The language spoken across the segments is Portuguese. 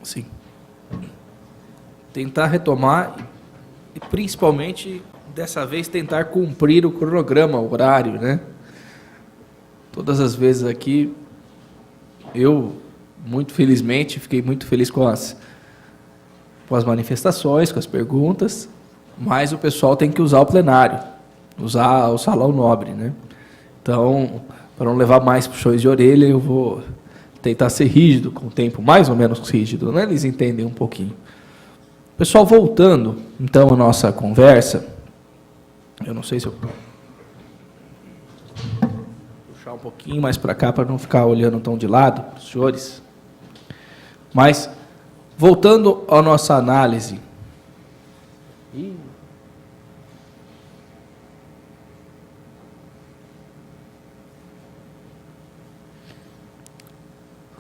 Sim. Tentar retomar e, principalmente, dessa vez, tentar cumprir o cronograma, o horário, né? Todas as vezes aqui, eu, muito felizmente, fiquei muito feliz com as manifestações, com as perguntas, mas o pessoal tem que usar o plenário, usar o salão nobre, né? Então, para não levar mais puxões de orelha, eu vou tentar ser rígido com o tempo, mais ou menos rígido, né? Eles entendem um pouquinho. Pessoal, voltando, então, à nossa conversa, eu não sei se eu vou puxar um pouquinho mais para cá, para não ficar olhando tão de lado, para os senhores, mas, voltando à nossa análise,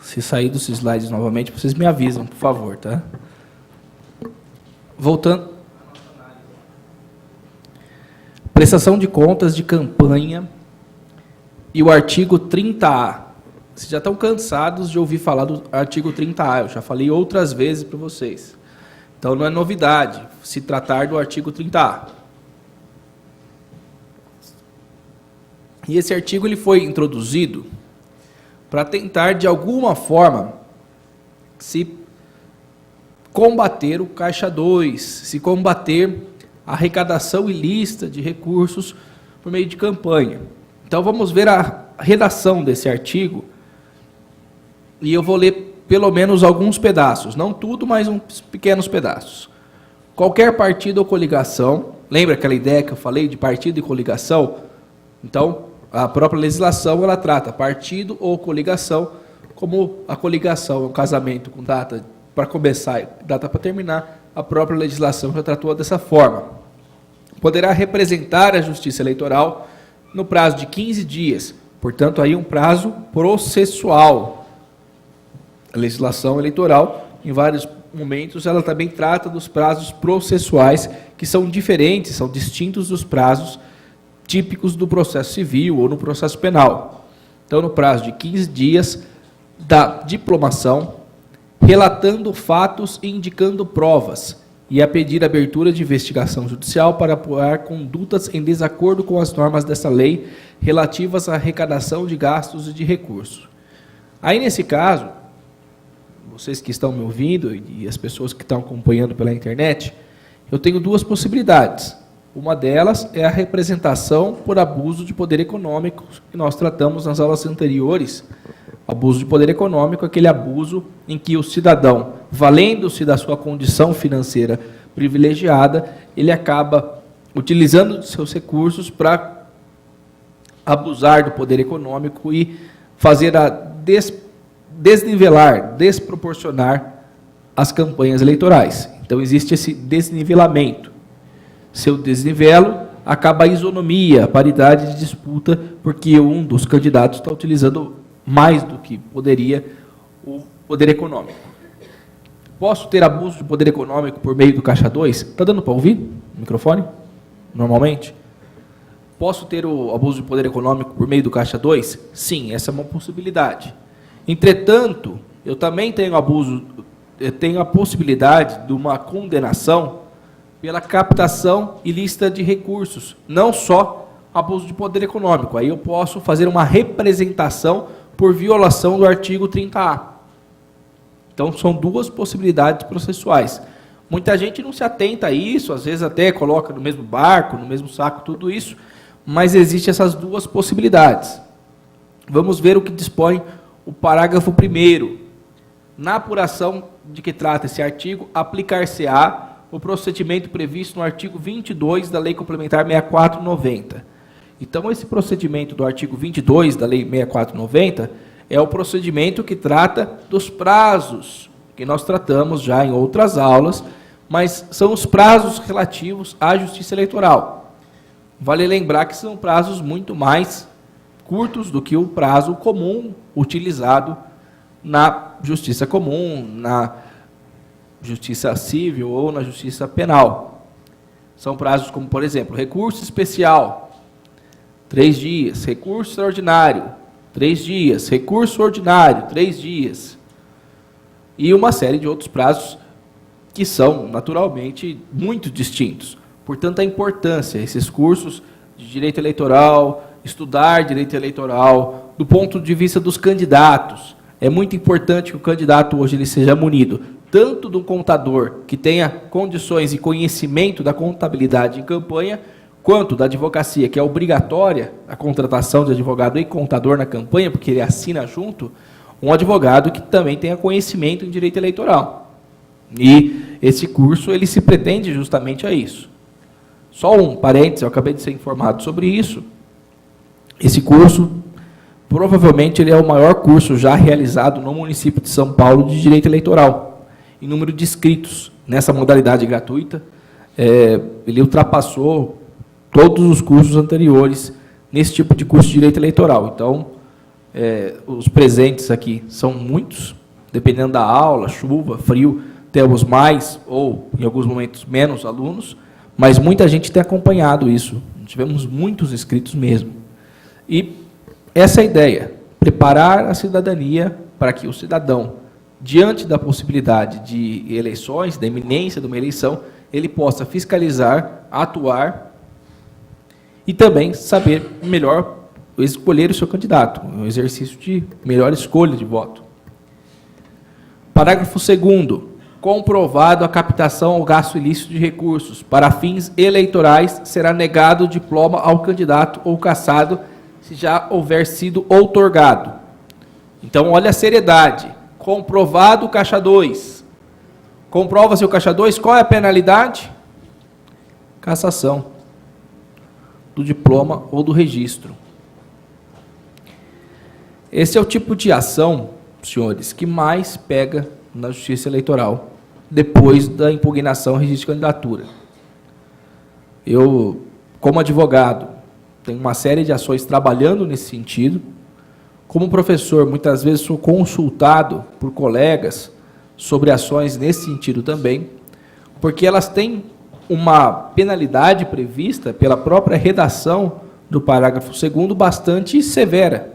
se sair dos slides novamente, vocês me avisam, por favor, tá? Voltando. Prestação de contas de campanha e o artigo 30A. Vocês já estão cansados de ouvir falar do artigo 30A, eu já falei outras vezes para vocês. Então, não é novidade se tratar do artigo 30A. E esse artigo ele foi introduzido para tentar, de alguma forma, se combater o Caixa 2, se combater a arrecadação ilícita de recursos por meio de campanha. Então, vamos ver a redação desse artigo, e eu vou ler pelo menos alguns pedaços, não tudo, mas uns pequenos pedaços. Qualquer partido ou coligação, lembra aquela ideia que eu falei de partido e coligação? Então, a própria legislação, ela trata partido ou coligação, como a coligação é um casamento com data para começar e data para terminar, a própria legislação já tratou dessa forma. Poderá representar a Justiça Eleitoral no prazo de 15 dias, portanto, aí um prazo processual. A legislação eleitoral, em vários momentos, ela também trata dos prazos processuais, que são diferentes, são distintos dos prazos típicos do processo civil ou no processo penal. Então, no prazo de 15 dias da diplomação, relatando fatos e indicando provas, e a pedir abertura de investigação judicial para apurar condutas em desacordo com as normas dessa lei relativas à arrecadação de gastos e de recursos. Aí, nesse caso, vocês que estão me ouvindo e as pessoas que estão acompanhando pela internet, eu tenho duas possibilidades. Uma delas é a representação por abuso de poder econômico, que nós tratamos nas aulas anteriores. Abuso de poder econômico, aquele abuso em que o cidadão, valendo-se da sua condição financeira privilegiada, ele acaba utilizando de seus recursos para abusar do poder econômico e fazer desnivelar, desproporcionar as campanhas eleitorais. Então, existe esse desnivelamento. Se eu desnivelo, acaba a isonomia, a paridade de disputa, porque um dos candidatos está utilizando mais do que poderia o poder econômico. Posso ter abuso de poder econômico por meio do Caixa 2? Está dando para ouvir o microfone? Normalmente? Posso ter o abuso de poder econômico por meio do Caixa 2? Sim, essa é uma possibilidade. Entretanto, eu também tenho a possibilidade de uma condenação pela captação ilícita de recursos, não só abuso de poder econômico. Aí eu posso fazer uma representação por violação do artigo 30A. Então, são duas possibilidades processuais. Muita gente não se atenta a isso, às vezes até coloca no mesmo barco, no mesmo saco, tudo isso, mas existem essas duas possibilidades. Vamos ver o que dispõe o parágrafo 1º. Na apuração de que trata esse artigo, aplicar-se-á o procedimento previsto no artigo 22 da Lei Complementar 6490. Então, esse procedimento do artigo 22 da Lei 6490 é o procedimento que trata dos prazos, que nós tratamos já em outras aulas, mas são os prazos relativos à Justiça Eleitoral. Vale lembrar que são prazos muito mais curtos do que o prazo comum utilizado na Justiça Comum, na Justiça Civil ou na Justiça Penal. São prazos como, por exemplo, recurso especial, 3 dias, recurso extraordinário, 3 dias, recurso ordinário, 3 dias. e uma série de outros prazos que são, naturalmente, muito distintos. Portanto, a importância, esses cursos de direito eleitoral, estudar direito eleitoral, do ponto de vista dos candidatos. É muito importante que o candidato hoje ele seja munido tanto do contador, que tenha condições e conhecimento da contabilidade em campanha, quanto da advocacia, que é obrigatória a contratação de advogado e contador na campanha, porque ele assina junto, um advogado que também tenha conhecimento em direito eleitoral. E esse curso, ele se pretende justamente a isso. Só um parênteses, eu acabei de ser informado sobre isso. Esse curso, provavelmente, ele é o maior curso já realizado no município de São Paulo de direito eleitoral, em número de inscritos nessa modalidade gratuita. Ele ultrapassou todos os cursos anteriores nesse tipo de curso de direito eleitoral. Então, os presentes aqui são muitos, dependendo da aula, chuva, frio, temos mais ou, em alguns momentos, menos alunos, mas muita gente tem acompanhado isso. Tivemos muitos inscritos mesmo. E essa é a ideia, preparar a cidadania para que o cidadão, diante da possibilidade de eleições, da iminência de uma eleição, ele possa fiscalizar, atuar e também saber melhor escolher o seu candidato, um exercício de melhor escolha de voto. Parágrafo 2º. Comprovado a captação ou gasto ilícito de recursos para fins eleitorais, será negado o diploma ao candidato ou cassado, se já houver sido outorgado. Então, olha a seriedade. Comprovado o caixa 2. Comprova-se o caixa 2, qual é a penalidade? Cassação do diploma ou do registro. Esse é o tipo de ação, senhores, que mais pega na Justiça Eleitoral, depois da impugnação ao registro de candidatura. Eu, como advogado, tenho uma série de ações trabalhando nesse sentido. Como professor, muitas vezes sou consultado por colegas sobre ações nesse sentido também, porque elas têm uma penalidade prevista pela própria redação do parágrafo 2º bastante severa.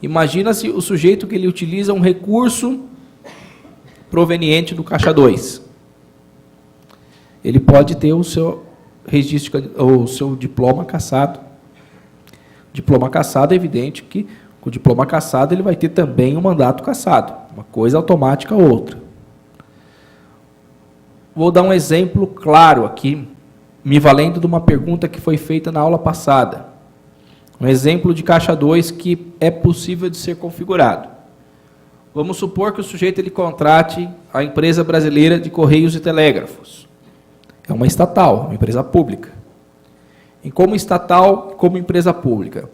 Imagina-se o sujeito que ele utiliza um recurso proveniente do caixa 2. Ele pode ter o seu registro, ou o seu diploma cassado. Diploma cassado, é evidente que com o diploma cassado ele vai ter também um mandato cassado. Uma coisa automática ou outra. Vou dar um exemplo claro aqui, me valendo de uma pergunta que foi feita na aula passada. Um exemplo de caixa 2 que é possível de ser configurado. Vamos supor que o sujeito ele contrate a empresa brasileira de Correios e Telégrafos. É uma estatal, uma empresa pública. E como estatal, como empresa pública,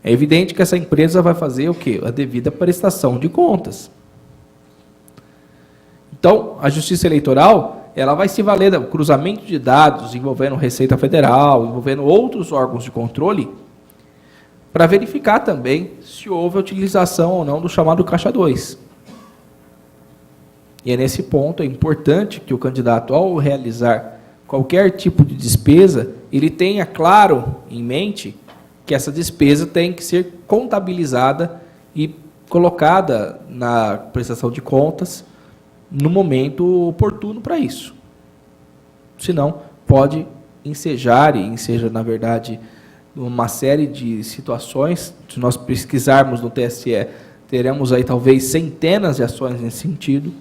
é evidente que essa empresa vai fazer o quê? A devida prestação de contas. Então, a Justiça Eleitoral, ela vai se valer do cruzamento de dados envolvendo Receita Federal, envolvendo outros órgãos de controle, para verificar também se houve a utilização ou não do chamado caixa 2. E é nesse ponto, é importante que o candidato, ao realizar qualquer tipo de despesa, ele tenha claro em mente que essa despesa tem que ser contabilizada e colocada na prestação de contas no momento oportuno para isso. Senão, pode ensejar, e enseja, na verdade, uma série de situações. Se nós pesquisarmos no TSE, teremos aí talvez centenas de ações nesse sentido,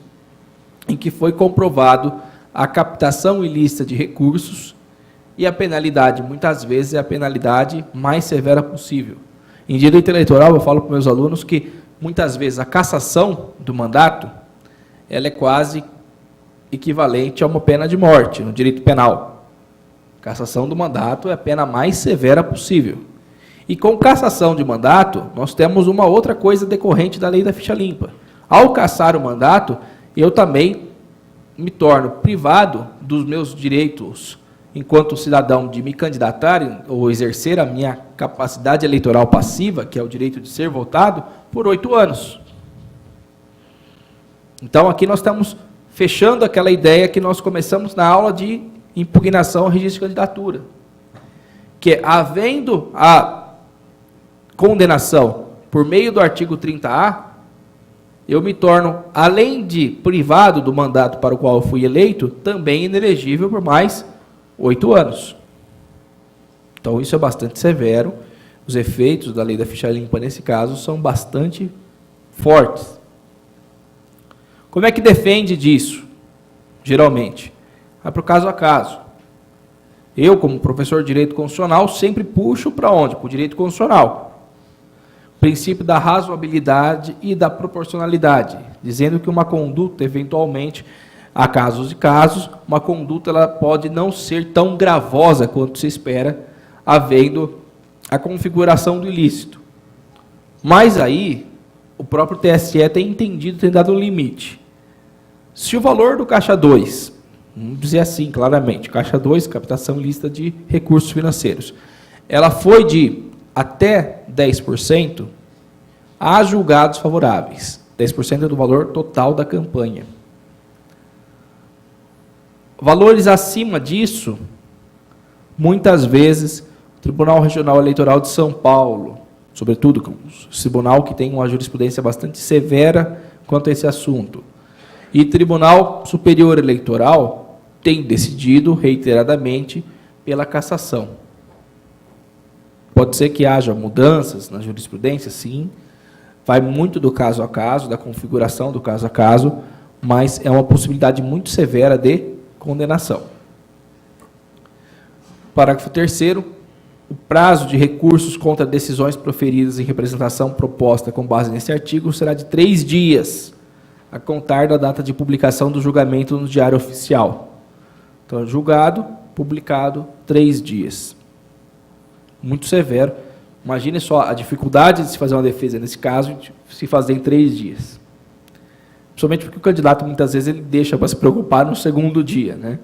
em que foi comprovado a captação ilícita de recursos, e a penalidade, muitas vezes, é a penalidade mais severa possível. Em direito eleitoral, eu falo para meus alunos que, muitas vezes, a cassação do mandato, ela é quase equivalente a uma pena de morte no direito penal. Cassação do mandato é a pena mais severa possível. E com cassação de mandato, nós temos uma outra coisa decorrente da lei da ficha limpa. Ao cassar o mandato, eu também me torno privado dos meus direitos enquanto cidadão de me candidatar ou exercer a minha capacidade eleitoral passiva, que é o direito de ser votado, por 8 anos. Então, aqui nós estamos fechando aquela ideia que nós começamos na aula de impugnação ao registro de candidatura, que é, havendo a condenação por meio do artigo 30A, eu me torno, além de privado do mandato para o qual eu fui eleito, também inelegível por mais 8 anos. Então, isso é bastante severo. Os efeitos da lei da ficha limpa, nesse caso, são bastante fortes. Como é que defende disso, geralmente? Vai para o caso a caso. Eu, como professor de Direito Constitucional, sempre puxo para onde? Para o Direito Constitucional. O princípio da razoabilidade e da proporcionalidade, dizendo que uma conduta, eventualmente, há casos e casos, uma conduta ela pode não ser tão gravosa quanto se espera, havendo a configuração do ilícito. Mas aí, o próprio TSE tem entendido, tem dado um limite. Se o valor do caixa 2, vamos dizer assim claramente, caixa 2, captação ilícita de recursos financeiros, ela foi de até 10%, há julgados favoráveis. 10% é do valor total da campanha. Valores acima disso, muitas vezes, o Tribunal Regional Eleitoral de São Paulo, sobretudo o tribunal que tem uma jurisprudência bastante severa quanto a esse assunto, e Tribunal Superior Eleitoral tem decidido reiteradamente pela cassação. Pode ser que haja mudanças na jurisprudência, sim, vai muito do caso a caso, da configuração do caso a caso, mas é uma possibilidade muito severa de condenação. Parágrafo 3º, o prazo de recursos contra decisões proferidas em representação proposta com base nesse artigo será de 3 dias, a contar da data de publicação do julgamento no Diário Oficial. Então, julgado, publicado, 3 dias. Muito severo. Imagine só a dificuldade de se fazer uma defesa nesse caso, de se fazer em 3 dias. Principalmente porque o candidato, muitas vezes, ele deixa para se preocupar no segundo dia, né?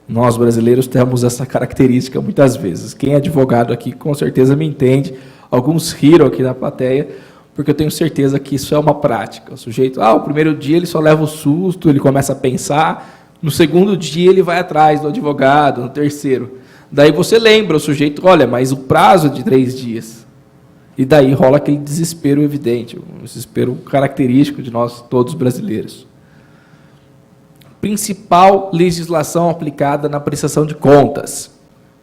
Nós, brasileiros, temos essa característica muitas vezes. Quem é advogado aqui, com certeza me entende. Alguns riram aqui na plateia, porque eu tenho certeza que isso é uma prática. O sujeito, o primeiro dia ele só leva o susto, ele começa a pensar, no segundo dia ele vai atrás do advogado, no terceiro. Daí você lembra o sujeito, olha, mas o prazo é de 3 dias. E daí rola aquele desespero evidente, um desespero característico de nós todos brasileiros. Principal legislação aplicada na prestação de contas.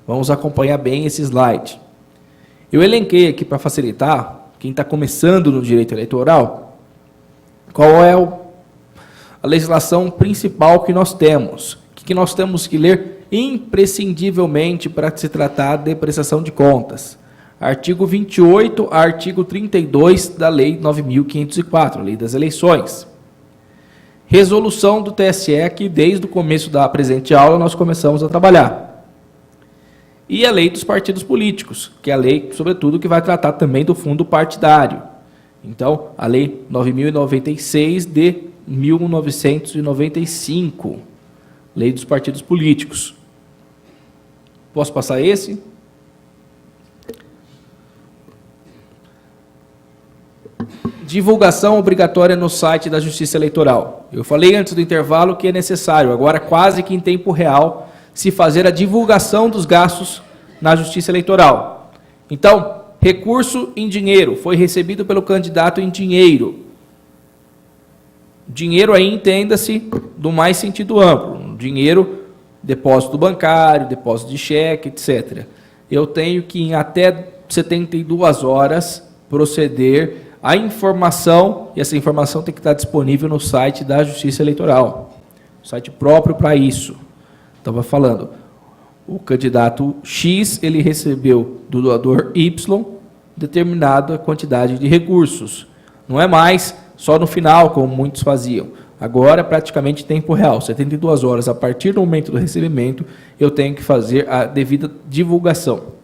Vamos acompanhar bem esse slide. Eu elenquei aqui para facilitar, quem está começando no direito eleitoral, qual é a legislação principal que nós temos. O que nós temos que ler imprescindivelmente para se tratar de prestação de contas. Artigo 28 a artigo 32 da Lei 9.504, Lei das Eleições. Resolução do TSE, que desde o começo da presente aula nós começamos a trabalhar. E a lei dos partidos políticos, que é a lei, sobretudo, que vai tratar também do fundo partidário. Então, a lei 9.096 de 1995, lei dos partidos políticos. Posso passar esse? Divulgação obrigatória no site da Justiça Eleitoral. Eu falei antes do intervalo que é necessário, agora quase que em tempo real, se fazer a divulgação dos gastos na Justiça Eleitoral. Então, recurso em dinheiro, foi recebido pelo candidato em dinheiro. Dinheiro aí entenda-se do mais sentido amplo, dinheiro, depósito bancário, depósito de cheque, etc. Eu tenho que em até 72 horas proceder a informação, e essa informação tem que estar disponível no site da Justiça Eleitoral, site próprio para isso. Estava falando, o candidato X, ele recebeu do doador Y determinada quantidade de recursos. Não é mais só no final, como muitos faziam. Agora, praticamente em tempo real, 72 horas a partir do momento do recebimento, eu tenho que fazer a devida divulgação.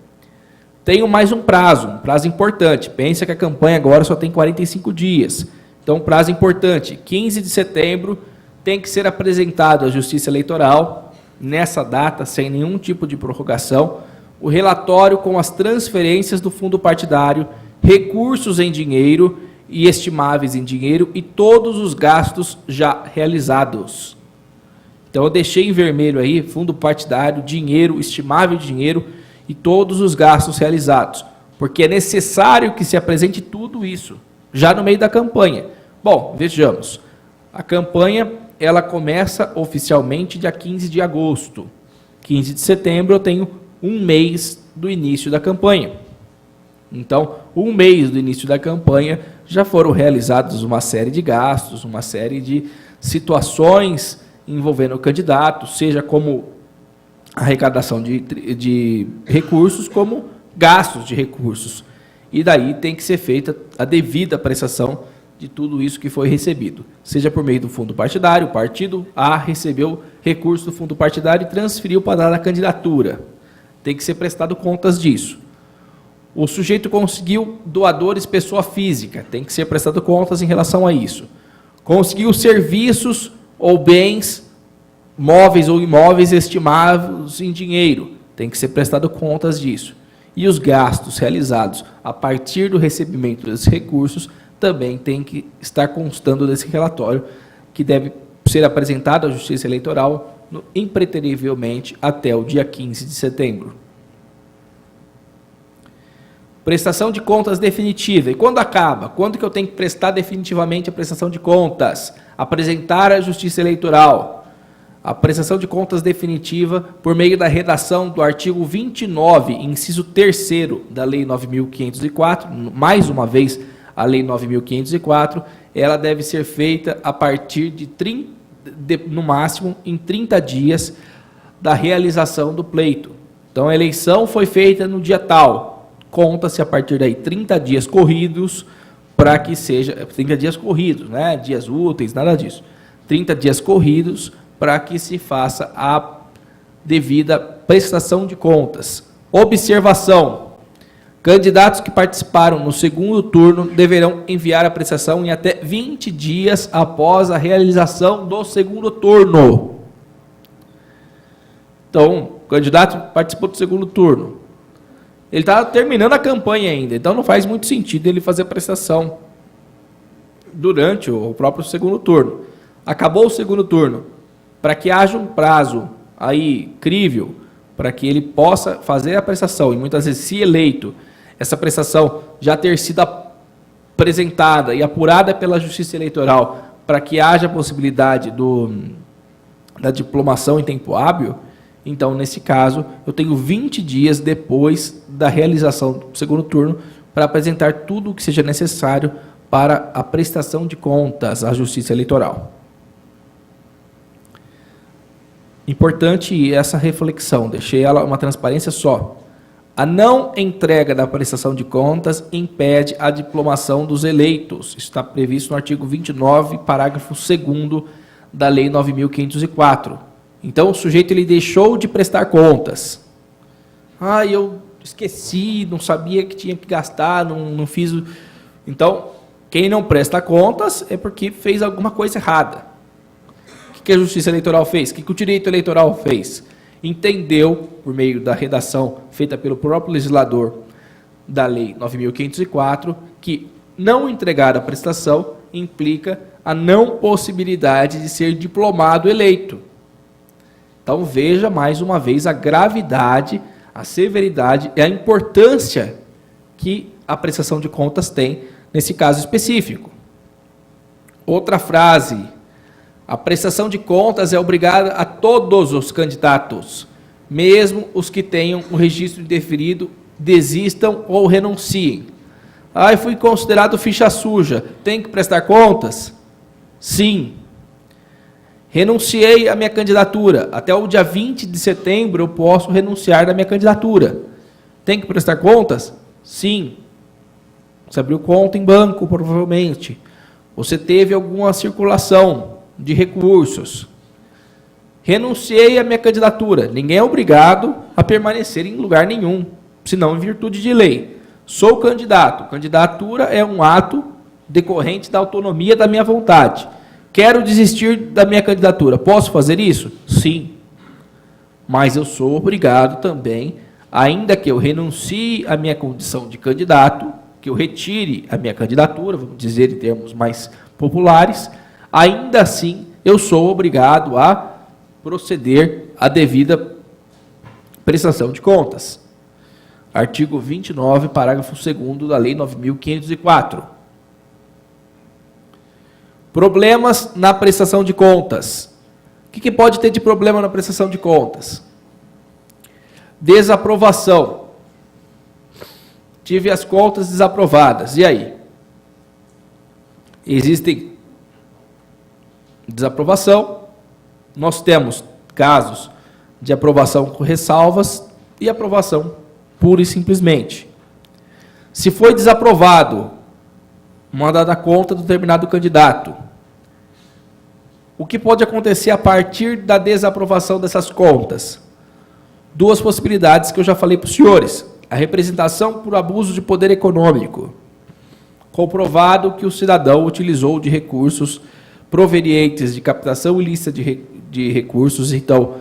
Tenho mais um prazo importante. Pensa que a campanha agora só tem 45 dias. Então, prazo importante, 15 de setembro, tem que ser apresentado à Justiça Eleitoral, nessa data, sem nenhum tipo de prorrogação, o relatório com as transferências do fundo partidário, recursos em dinheiro e estimáveis em dinheiro e todos os gastos já realizados. Então, eu deixei em vermelho aí, fundo partidário, dinheiro, estimável de dinheiro e todos os gastos realizados, porque é necessário que se apresente tudo isso, já no meio da campanha. Bom, vejamos. A campanha, ela começa oficialmente dia 15 de agosto. 15 de setembro eu tenho um mês do início da campanha. Então, um mês do início da campanha já foram realizados uma série de gastos, uma série de situações envolvendo o candidato, seja como arrecadação de recursos, como gastos de recursos. E daí tem que ser feita a devida prestação de tudo isso que foi recebido. Seja por meio do fundo partidário, o partido A recebeu recurso do fundo partidário e transferiu para dar a candidatura. Tem que ser prestado contas disso. O sujeito conseguiu doadores pessoa física, tem que ser prestado contas em relação a isso. Conseguiu serviços ou bens móveis ou imóveis estimados em dinheiro, tem que ser prestado contas disso. E os gastos realizados a partir do recebimento desses recursos também tem que estar constando desse relatório, que deve ser apresentado à Justiça Eleitoral impreterivelmente até o dia 15 de setembro. Prestação de contas definitiva. E quando acaba? Quando que eu tenho que prestar definitivamente a prestação de contas? Apresentar à Justiça Eleitoral. A prestação de contas definitiva por meio da redação do artigo 29, inciso 3º da Lei 9.504, mais uma vez a Lei 9.504, ela deve ser feita a partir de no máximo em 30 dias da realização do pleito. Então a eleição foi feita no dia tal. Conta-se a partir daí 30 dias corridos para que seja 30 dias corridos, né? Dias úteis, nada disso. 30 dias corridos para que se faça a devida prestação de contas. Observação: candidatos que participaram no segundo turno deverão enviar a prestação em até 20 dias após a realização do segundo turno. Então, o candidato participou do segundo turno. Ele está terminando a campanha ainda, então não faz muito sentido ele fazer a prestação durante o próprio segundo turno. Acabou o segundo turno, para que haja um prazo aí crível, para que ele possa fazer a prestação, e muitas vezes, se eleito, essa prestação já ter sido apresentada e apurada pela Justiça Eleitoral, para que haja a possibilidade da diplomação em tempo hábil. Então, nesse caso, eu tenho 20 dias depois da realização do segundo turno para apresentar tudo o que seja necessário para a prestação de contas à Justiça Eleitoral. Importante essa reflexão, deixei ela uma transparência só. A não entrega da prestação de contas impede a diplomação dos eleitos. Isso está previsto no artigo 29, parágrafo 2º da Lei 9.504. Então, o sujeito ele deixou de prestar contas. Eu esqueci, não sabia que tinha que gastar, não fiz. Então, quem não presta contas é porque fez alguma coisa errada. O que a Justiça Eleitoral fez? O que o direito eleitoral fez? Entendeu, por meio da redação feita pelo próprio legislador da Lei 9.504, que não entregar a prestação implica a não possibilidade de ser diplomado eleito. Então, veja mais uma vez a gravidade, a severidade e a importância que a prestação de contas tem nesse caso específico. Outra frase: a prestação de contas é obrigada a todos os candidatos, mesmo os que tenham o registro indeferido, desistam ou renunciem. Eu fui considerado ficha suja, tem que prestar contas? Sim. Renunciei à minha candidatura. Até o dia 20 de setembro eu posso renunciar da minha candidatura. Tem que prestar contas? Sim. Você abriu conta em banco, provavelmente. Você teve alguma circulação de recursos. Renunciei à minha candidatura. Ninguém é obrigado a permanecer em lugar nenhum, senão em virtude de lei. Sou candidato. Candidatura é um ato decorrente da autonomia da minha vontade. Quero desistir da minha candidatura. Posso fazer isso? Sim. Mas eu sou obrigado também, ainda que eu renuncie à minha condição de candidato, que eu retire a minha candidatura, vamos dizer em termos mais populares, ainda assim eu sou obrigado a proceder à devida prestação de contas. Artigo 29, parágrafo 2º da Lei 9.504. Problemas na prestação de contas. O que pode ter de problema na prestação de contas? Desaprovação. Tive as contas desaprovadas. E aí? Existem desaprovação. Nós temos casos de aprovação com ressalvas e aprovação pura e simplesmente. Se foi desaprovado uma dada conta do determinado candidato, o que pode acontecer a partir da desaprovação dessas contas? Duas possibilidades que eu já falei para os senhores. A representação por abuso de poder econômico. Comprovado que o cidadão utilizou de recursos provenientes de captação ilícita de recursos, então,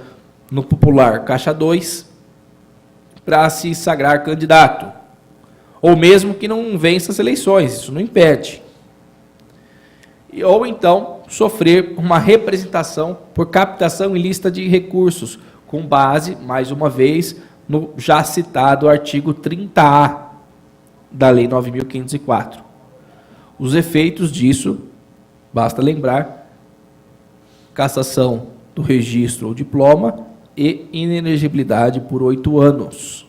no popular Caixa 2, para se sagrar candidato. Ou mesmo que não vença as eleições, isso não impede. Ou então, sofrer uma representação por captação ilícita de recursos, com base, mais uma vez, no já citado artigo 30A da Lei 9.504. Os efeitos disso, basta lembrar, cassação do registro ou diploma e inelegibilidade por 8 anos.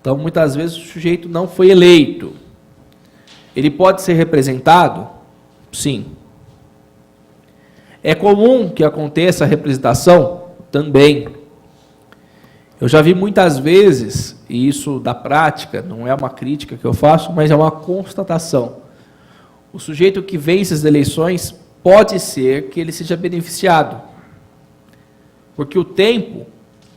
Então, muitas vezes, o sujeito não foi eleito. Ele pode ser representado? Sim. É comum que aconteça a representação? Também. Eu já vi muitas vezes, e isso da prática, não é uma crítica que eu faço, mas é uma constatação. O sujeito que vence as eleições, pode ser que ele seja beneficiado. Porque o tempo,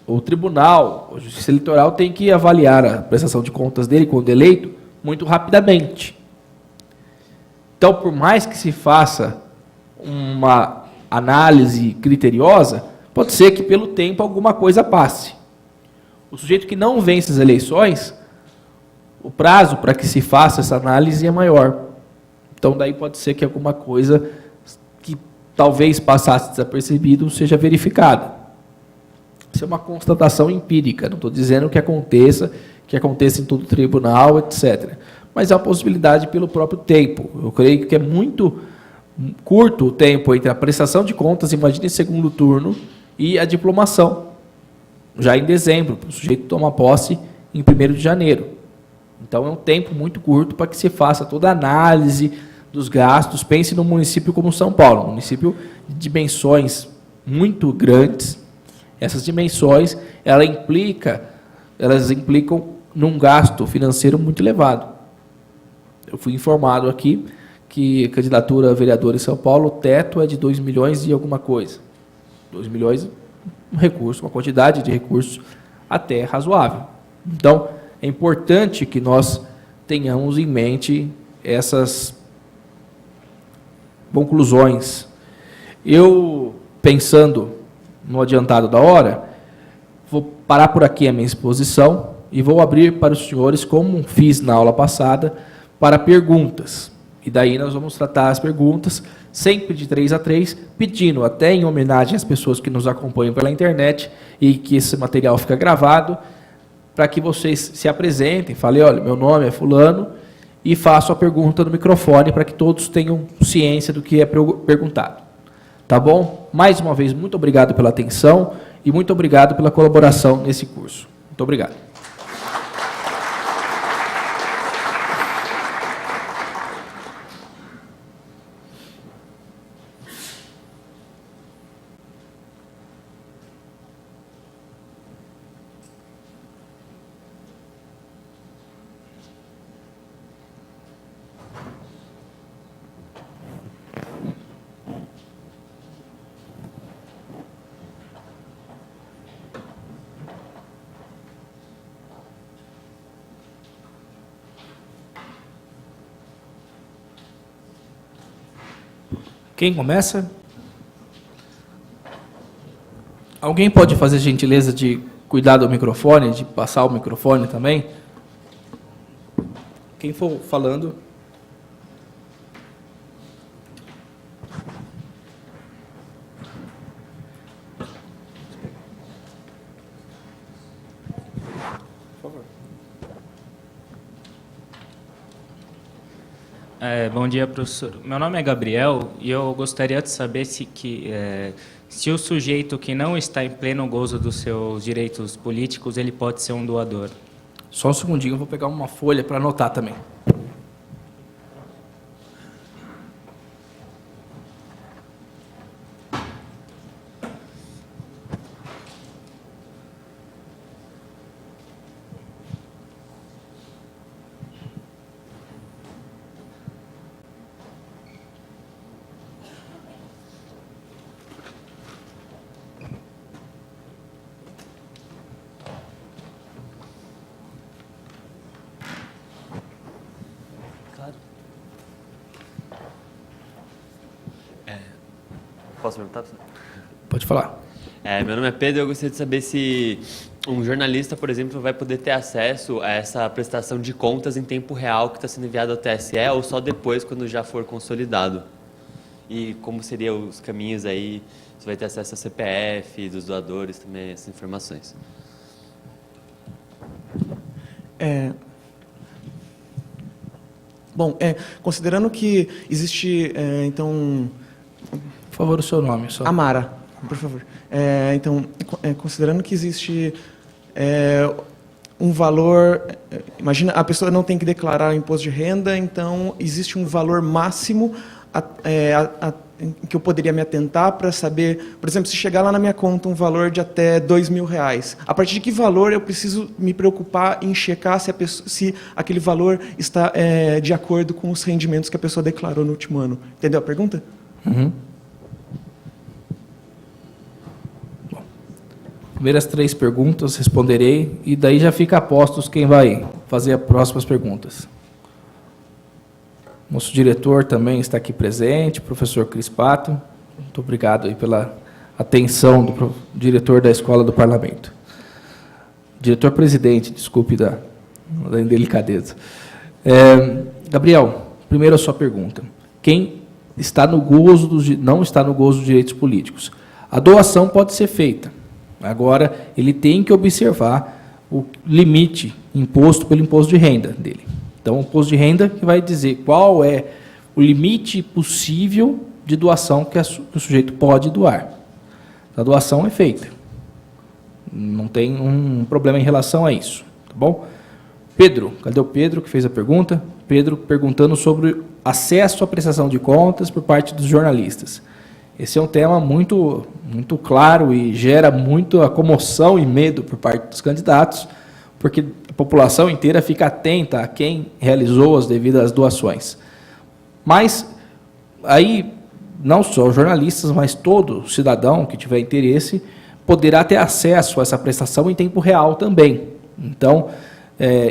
o tribunal, a Justiça Eleitoral tem que avaliar a prestação de contas dele quando eleito muito rapidamente. Então, por mais que se faça uma análise criteriosa, pode ser que pelo tempo alguma coisa passe. O sujeito que não vence as eleições, o prazo para que se faça essa análise é maior. Então, daí pode ser que alguma coisa que talvez passasse desapercebido seja verificada. Isso é uma constatação empírica, não estou dizendo que aconteça em todo tribunal, etc. Mas é uma possibilidade pelo próprio tempo. Eu creio que é muito curto o tempo entre a prestação de contas, imagine segundo turno, e a diplomação. Já em dezembro, o sujeito toma posse em 1º de janeiro. Então, é um tempo muito curto para que se faça toda a análise dos gastos. Pense num município como São Paulo, um município de dimensões muito grandes. Essas dimensões, elas implicam num gasto financeiro muito elevado. Eu fui informado aqui que a candidatura a vereador em São Paulo, o teto é de 2 milhões e alguma coisa. 2 milhões, um recurso, uma quantidade de recursos até razoável. Então, é importante que nós tenhamos em mente essas conclusões. Eu, pensando no adiantado da hora, vou parar por aqui a minha exposição e vou abrir para os senhores, como fiz na aula passada, para perguntas. E daí nós vamos tratar as perguntas, sempre de 3 a 3, pedindo, até em homenagem às pessoas que nos acompanham pela internet, e que esse material fica gravado, para que vocês se apresentem, falem, olha, meu nome é fulano, e façam a pergunta no microfone, para que todos tenham ciência do que é perguntado. Tá bom? Mais uma vez, muito obrigado pela atenção, e muito obrigado pela colaboração nesse curso. Muito obrigado. Quem começa? Alguém pode fazer gentileza de cuidar do microfone, de passar o microfone também? Quem for falando. Por favor. Bom dia, professor. Meu nome é Gabriel e eu gostaria de saber se o sujeito que não está em pleno gozo dos seus direitos políticos, ele pode ser um doador. Só um segundinho, eu vou pegar uma folha para anotar também. Posso perguntar? Pode falar. Meu nome é Pedro e eu gostaria de saber se um jornalista, por exemplo, vai poder ter acesso a essa prestação de contas em tempo real que está sendo enviado ao TSE ou só depois, quando já for consolidado. E como seriam os caminhos aí, se vai ter acesso ao CPF dos doadores, também essas informações. Bom, considerando que existe, então... Por favor, o seu nome. Só. Amara, por favor. Então, considerando que existe um valor... Imagina, a pessoa não tem que declarar o imposto de renda, então existe um valor máximo que eu poderia me atentar para saber, por exemplo, se chegar lá na minha conta um valor de até R$2.000, a partir de que valor eu preciso me preocupar em checar se aquele valor está de acordo com os rendimentos que a pessoa declarou no último ano? Entendeu a pergunta? Uhum. Bom, primeiras 3 perguntas responderei e daí já fica a postos quem vai fazer as próximas perguntas. Nosso diretor também está aqui presente, professor Crispato. Muito obrigado aí pela atenção do diretor da Escola do Parlamento. Diretor-presidente, desculpe da indelicadeza. Gabriel, primeiro a sua pergunta. Quem está no gozo não está no gozo dos direitos políticos? A doação pode ser feita. Agora, ele tem que observar o limite imposto pelo imposto de renda dele. Então, o imposto de renda que vai dizer qual é o limite possível de doação que o sujeito pode doar. A doação é feita. Não tem um problema em relação a isso. Tá bom? Pedro, cadê o Pedro que fez a pergunta? Pedro perguntando sobre acesso à prestação de contas por parte dos jornalistas. Esse é um tema muito, muito claro e gera muita comoção e medo por parte dos candidatos, porque a população inteira fica atenta a quem realizou as devidas doações. Mas, aí, não só os jornalistas, mas todo cidadão que tiver interesse poderá ter acesso a essa prestação em tempo real também. Então,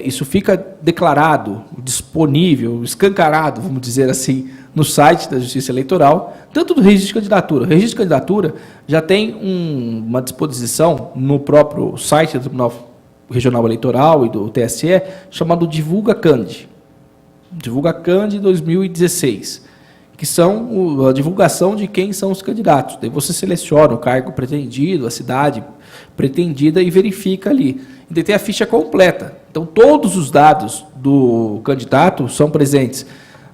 isso fica declarado, disponível, escancarado, vamos dizer assim, no site da Justiça Eleitoral, tanto do registro de candidatura. O registro de candidatura já tem uma disposição no próprio site do Tribunal Regional Eleitoral e do TSE, chamado Divulga Cand. Divulga Cand 2016, que são a divulgação de quem são os candidatos. Daí você seleciona o cargo pretendido, a cidade pretendida e verifica ali. E daí tem a ficha completa. Então, todos os dados do candidato são presentes.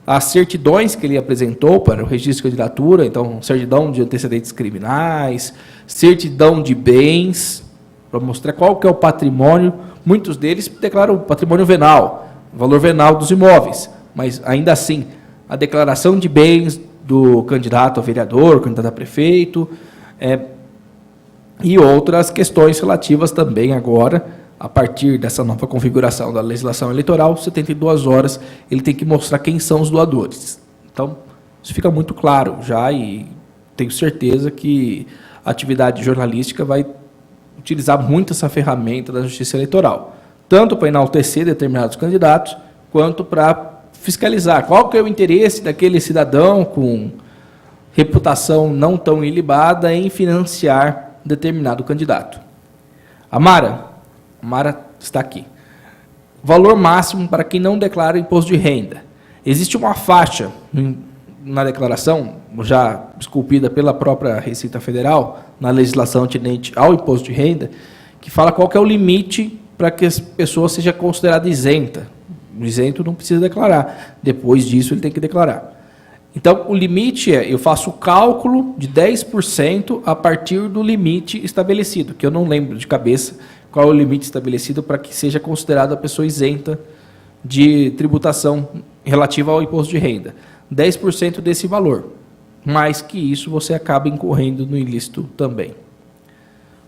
As certidões que ele apresentou para o registro de candidatura, então, certidão de antecedentes criminais, certidão de bens, para mostrar qual que é o patrimônio. Muitos deles declaram patrimônio venal, valor venal dos imóveis, mas ainda assim, a declaração de bens do candidato a vereador, candidato a prefeito, e outras questões relativas também agora, a partir dessa nova configuração da legislação eleitoral, 72 horas, ele tem que mostrar quem são os doadores. Então, isso fica muito claro já e tenho certeza que a atividade jornalística vai utilizar muito essa ferramenta da Justiça Eleitoral, tanto para enaltecer determinados candidatos, quanto para fiscalizar qual que é o interesse daquele cidadão com reputação não tão ilibada em financiar determinado candidato. Amara está aqui. Valor máximo para quem não declara imposto de renda. Existe uma faixa na declaração, já esculpida pela própria Receita Federal, na legislação atendente ao imposto de renda, que fala qual que é o limite para que a pessoa seja considerada isenta O isento não precisa declarar. Depois disso, ele tem que declarar. Então, o limite eu faço o cálculo de 10% a partir do limite estabelecido, que eu não lembro de cabeça qual é o limite estabelecido para que seja considerada a pessoa isenta de tributação relativa ao imposto de renda. 10% desse valor. Mais que isso, você acaba incorrendo no ilícito também.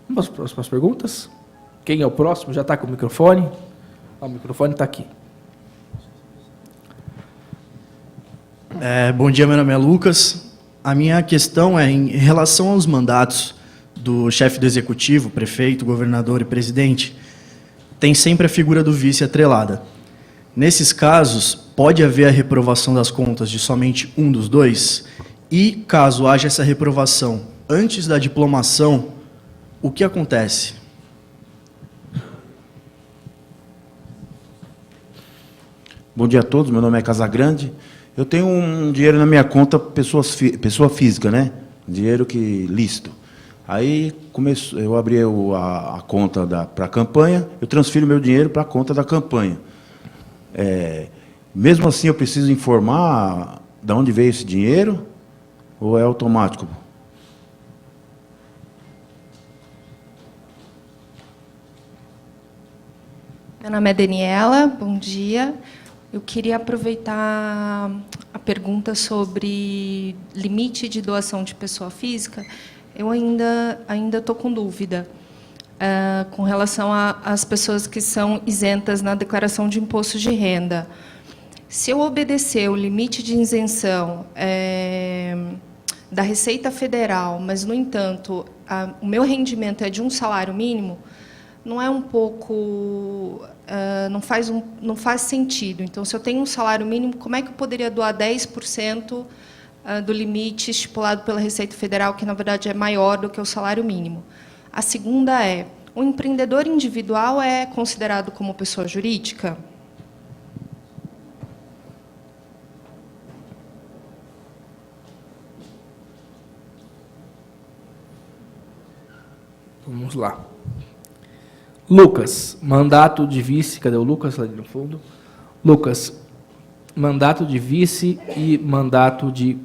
Vamos para as próximas perguntas? Quem é o próximo? Já está com o microfone? O microfone está aqui. Bom dia, meu nome é Lucas. A minha questão é em relação aos mandatos do chefe do executivo, prefeito, governador e presidente, tem sempre a figura do vice atrelada. Nesses casos, pode haver a reprovação das contas de somente um dos dois? E, caso haja essa reprovação antes da diplomação, o que acontece? Bom dia a todos, meu nome é Casagrande. Eu tenho um dinheiro na minha conta, pessoa física, né? Dinheiro que lícito. Aí eu abri a conta para a campanha, eu transfiro meu dinheiro para a conta da campanha. Mesmo assim, eu preciso informar de onde veio esse dinheiro ou é automático? Meu nome é Daniela, bom dia. Eu queria aproveitar a pergunta sobre limite de doação de pessoa física. Eu ainda estou com dúvida com relação às pessoas que são isentas na declaração de imposto de renda. Se eu obedecer o limite de isenção da Receita Federal, mas, no entanto, o meu rendimento é de um salário mínimo, não é um pouco... não faz sentido. Então, se eu tenho um salário mínimo, como é que eu poderia doar 10% do limite estipulado pela Receita Federal, que, na verdade, é maior do que o salário mínimo? A segunda é, o empreendedor individual é considerado como pessoa jurídica? Vamos lá. Lucas, mandato de vice, cadê o Lucas lá no fundo? Lucas, mandato de vice e mandato de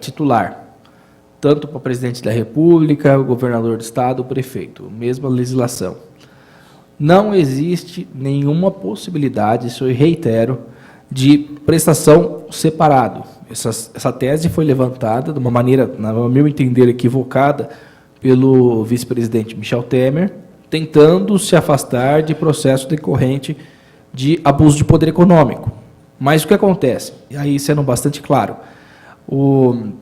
titular, tanto para o presidente da República, o governador do estado, o prefeito, mesma legislação. Não existe nenhuma possibilidade, isso eu reitero, de prestação separado. Essa tese foi levantada de uma maneira, no meu entender, equivocada, pelo vice-presidente Michel Temer, tentando se afastar de processo decorrente de abuso de poder econômico. Mas o que acontece? E aí, sendo bastante claro, o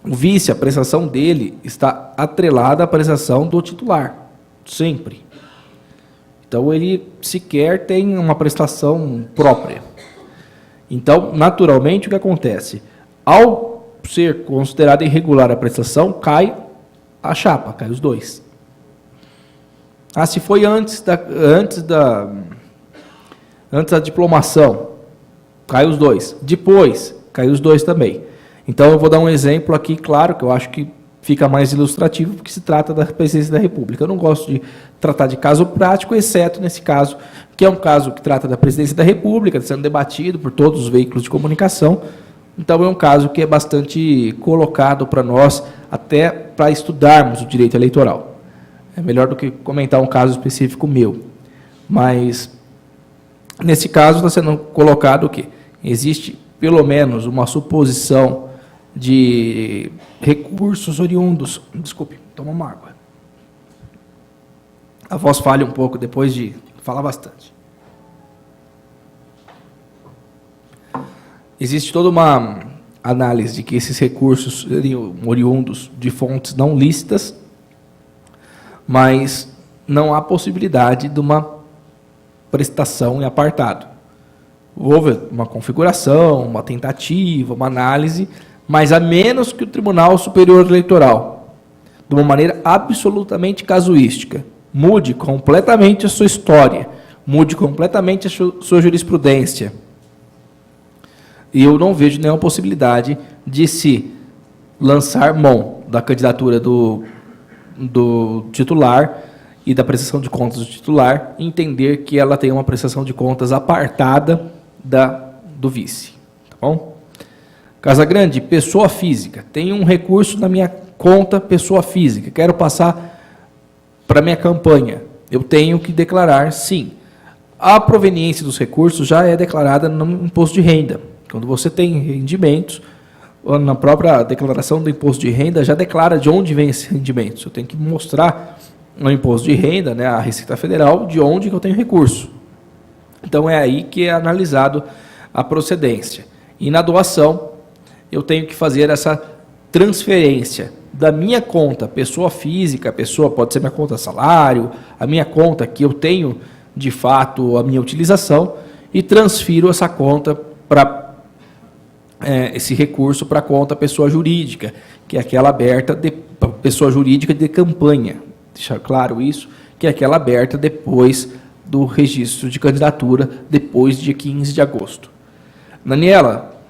vice, a prestação dele está atrelada à prestação do titular, sempre. Então, ele sequer tem uma prestação própria. Então, naturalmente, o que acontece? Ao ser considerada irregular a prestação, cai a chapa, cai os dois. Se foi antes da diplomação, cai os dois. Depois, cai os dois também. Então, eu vou dar um exemplo aqui, claro, que eu acho que fica mais ilustrativo, porque se trata da presidência da República. Eu não gosto de tratar de caso prático, exceto nesse caso, que é um caso que trata da presidência da República, sendo debatido por todos os veículos de comunicação. Então, é um caso que é bastante colocado para nós, até para estudarmos o direito eleitoral. É melhor do que comentar um caso específico meu. Mas, nesse caso, está sendo colocado o quê? Existe, pelo menos, uma suposição de recursos oriundos. Desculpe, toma uma água. A voz falha um pouco depois de falar bastante. Existe toda uma análise de que esses recursos seriam oriundos de fontes não lícitas, mas não há possibilidade de uma prestação em apartado. Houve uma configuração, uma tentativa, uma análise, mas a menos que o Tribunal Superior Eleitoral, de uma maneira absolutamente casuística, mude completamente a sua história, mude completamente a sua jurisprudência. E eu não vejo nenhuma possibilidade de se lançar mão da candidatura do titular e da prestação de contas do titular, entender que ela tem uma prestação de contas apartada do vice. Tá bom? Casagrande, pessoa física. Tem um recurso na minha conta pessoa física. Quero passar para minha campanha. Eu tenho que declarar, sim. A proveniência dos recursos já é declarada no imposto de renda. Quando você tem rendimentos, na própria declaração do imposto de renda já declara de onde vem esses rendimentos. Eu tenho que mostrar no imposto de renda, né, a Receita Federal, de onde que eu tenho recurso. Então é aí que é analisado a procedência. E na doação, eu tenho que fazer essa transferência da minha conta, pessoa física, pode ser minha conta salário, a minha conta que eu tenho, de fato, a minha utilização, e transfiro essa conta esse recurso para a conta pessoa jurídica, que é aquela aberta, pessoa jurídica de campanha. Deixar claro isso, que é aquela aberta depois do registro de candidatura, depois de 15 de agosto. Daniela,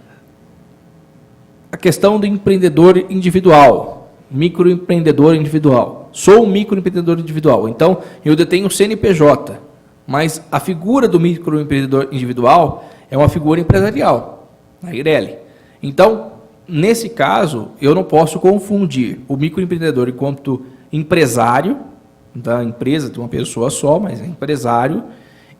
a questão do empreendedor individual, microempreendedor individual. Sou um microempreendedor individual, então eu detenho o CNPJ, mas a figura do microempreendedor individual é uma figura empresarial, a Eireli. Então, nesse caso, eu não posso confundir o microempreendedor enquanto empresário da empresa, de uma pessoa só, mas é empresário,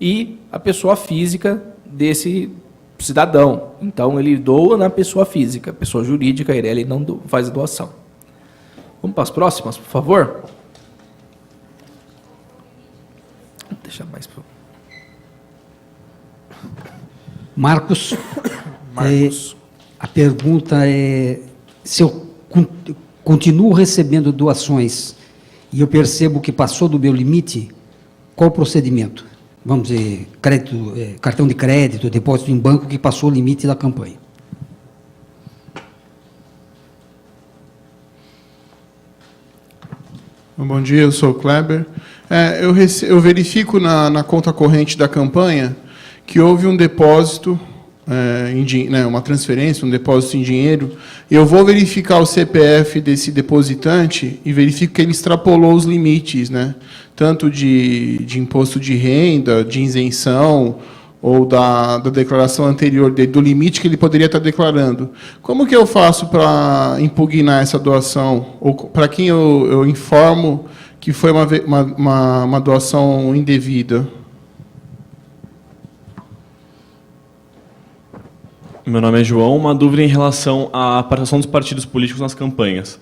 e a pessoa física desse cidadão. Então, ele doa na pessoa física. Pessoa jurídica, ele não faz a doação. Vamos para as próximas, por favor? Deixa mais. Marcos. Marcos. A pergunta é: se eu continuo recebendo doações e eu percebo que passou do meu limite, qual o procedimento? Vamos dizer, cartão de crédito, depósito em banco que passou o limite da campanha. Bom dia, eu sou o Kleber. Eu verifico na conta corrente da campanha que houve um depósito, uma transferência, um depósito em dinheiro. Eu vou verificar o CPF desse depositante e verifico que ele extrapolou os limites, né? Tanto de imposto de renda, de isenção, ou da declaração anterior dele, do limite que ele poderia estar declarando. Como que eu faço para impugnar essa doação? Ou para quem eu informo que foi uma doação indevida? Meu nome é João. Uma dúvida em relação à participação dos partidos políticos nas campanhas.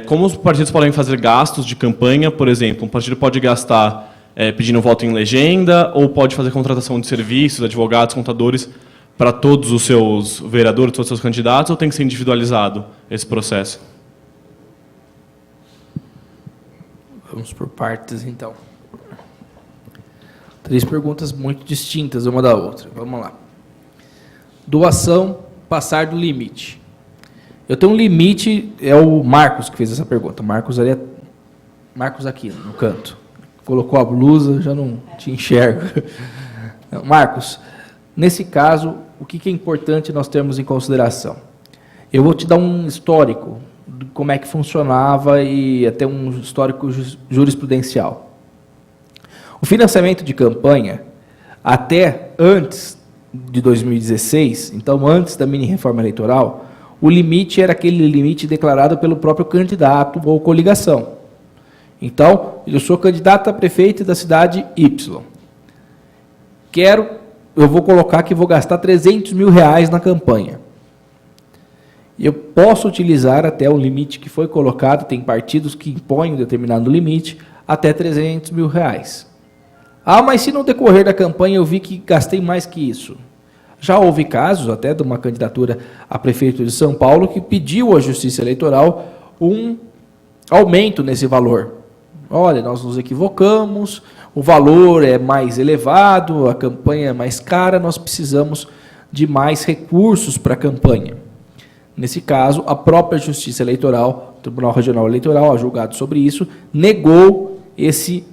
Como os partidos podem fazer gastos de campanha? Por exemplo, um partido pode gastar pedindo voto em legenda, ou pode fazer contratação de serviços, advogados, contadores, para todos os seus vereadores, todos os seus candidatos, ou tem que ser individualizado esse processo? Vamos por partes, então. 3 perguntas muito distintas uma da outra. Vamos lá. Doação, passar do limite. Eu tenho um limite, é o Marcos que fez essa pergunta. Marcos aqui, no canto. Colocou a blusa, já não te enxergo. Marcos, nesse caso, o que é importante nós termos em consideração? Eu vou te dar um histórico de como é que funcionava e até um histórico jurisprudencial. O financiamento de campanha, até antes de 2016, então antes da mini-reforma eleitoral, o limite era aquele limite declarado pelo próprio candidato ou coligação. Então, eu sou candidato a prefeito da cidade Y. Eu vou colocar que vou gastar R$300 mil na campanha. Eu posso utilizar até o limite que foi colocado, tem partidos que impõem um determinado limite, até R$300 mil. Ah, mas se no decorrer da campanha eu vi que gastei mais que isso. Já houve casos, até de uma candidatura a prefeito de São Paulo, que pediu à Justiça Eleitoral um aumento nesse valor. Olha, nós nos equivocamos, o valor é mais elevado, a campanha é mais cara, nós precisamos de mais recursos para a campanha. Nesse caso, a própria Justiça Eleitoral, o Tribunal Regional Eleitoral, a julgado sobre isso, negou esse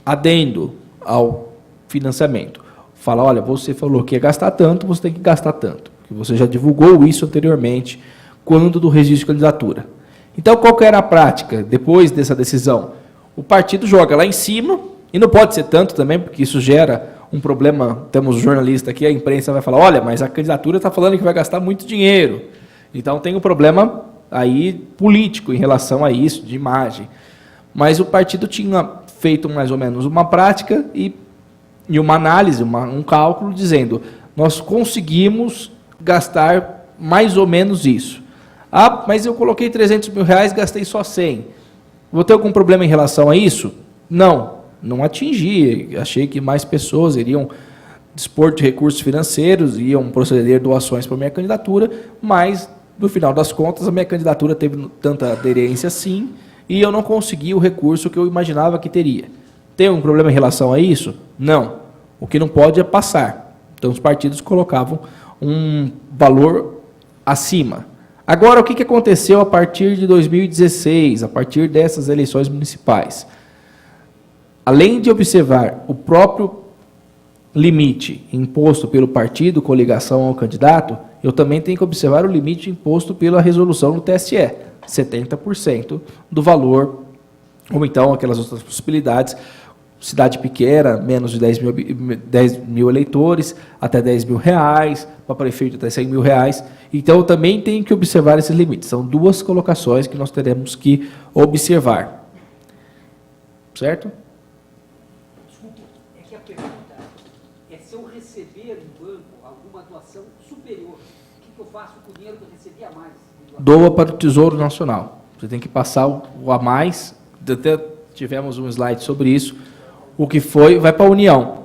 adendo ao financiamento. Fala, olha, você falou que ia gastar tanto, você tem que gastar tanto, porque você já divulgou isso anteriormente, quando do registro de candidatura. Então, qual que era a prática, depois dessa decisão? O partido joga lá em cima, e não pode ser tanto também, porque isso gera um problema. Temos um jornalista aqui, a imprensa vai falar, olha, mas a candidatura está falando que vai gastar muito dinheiro. Então tem um problema aí político em relação a isso, de imagem. Mas o partido tinha feito mais ou menos uma prática e uma análise, um cálculo, dizendo, nós conseguimos gastar mais ou menos isso. Ah, mas eu coloquei 300 mil reais, gastei só 100. Vou ter algum problema em relação a isso? Não atingi. Achei que mais pessoas iriam dispor de recursos financeiros, iam proceder doações para a minha candidatura, mas, no final das contas, a minha candidatura teve tanta aderência assim, e eu não consegui o recurso que eu imaginava que teria. Tem algum problema em relação a isso? Não. O que não pode é passar. Então, os partidos colocavam um valor acima. Agora, o que aconteceu a partir de 2016, a partir dessas eleições municipais? Além de observar o próprio limite imposto pelo partido com ligação ao candidato, eu também tenho que observar o limite imposto pela resolução do TSE, 70% do valor, ou então aquelas outras possibilidades, cidade pequena, menos de 10 mil eleitores, até 10 mil reais, para prefeito até 100 mil reais. Então, eu também tenho que observar esses limites. São duas colocações que nós teremos que observar. Certo? Desculpa, é que a pergunta é se eu receber no banco alguma doação superior, o que eu faço com o dinheiro que eu recebi a mais? Doa para o Tesouro Nacional. Você tem que passar o a mais, até tivemos um slide sobre isso, o que foi, vai para a União.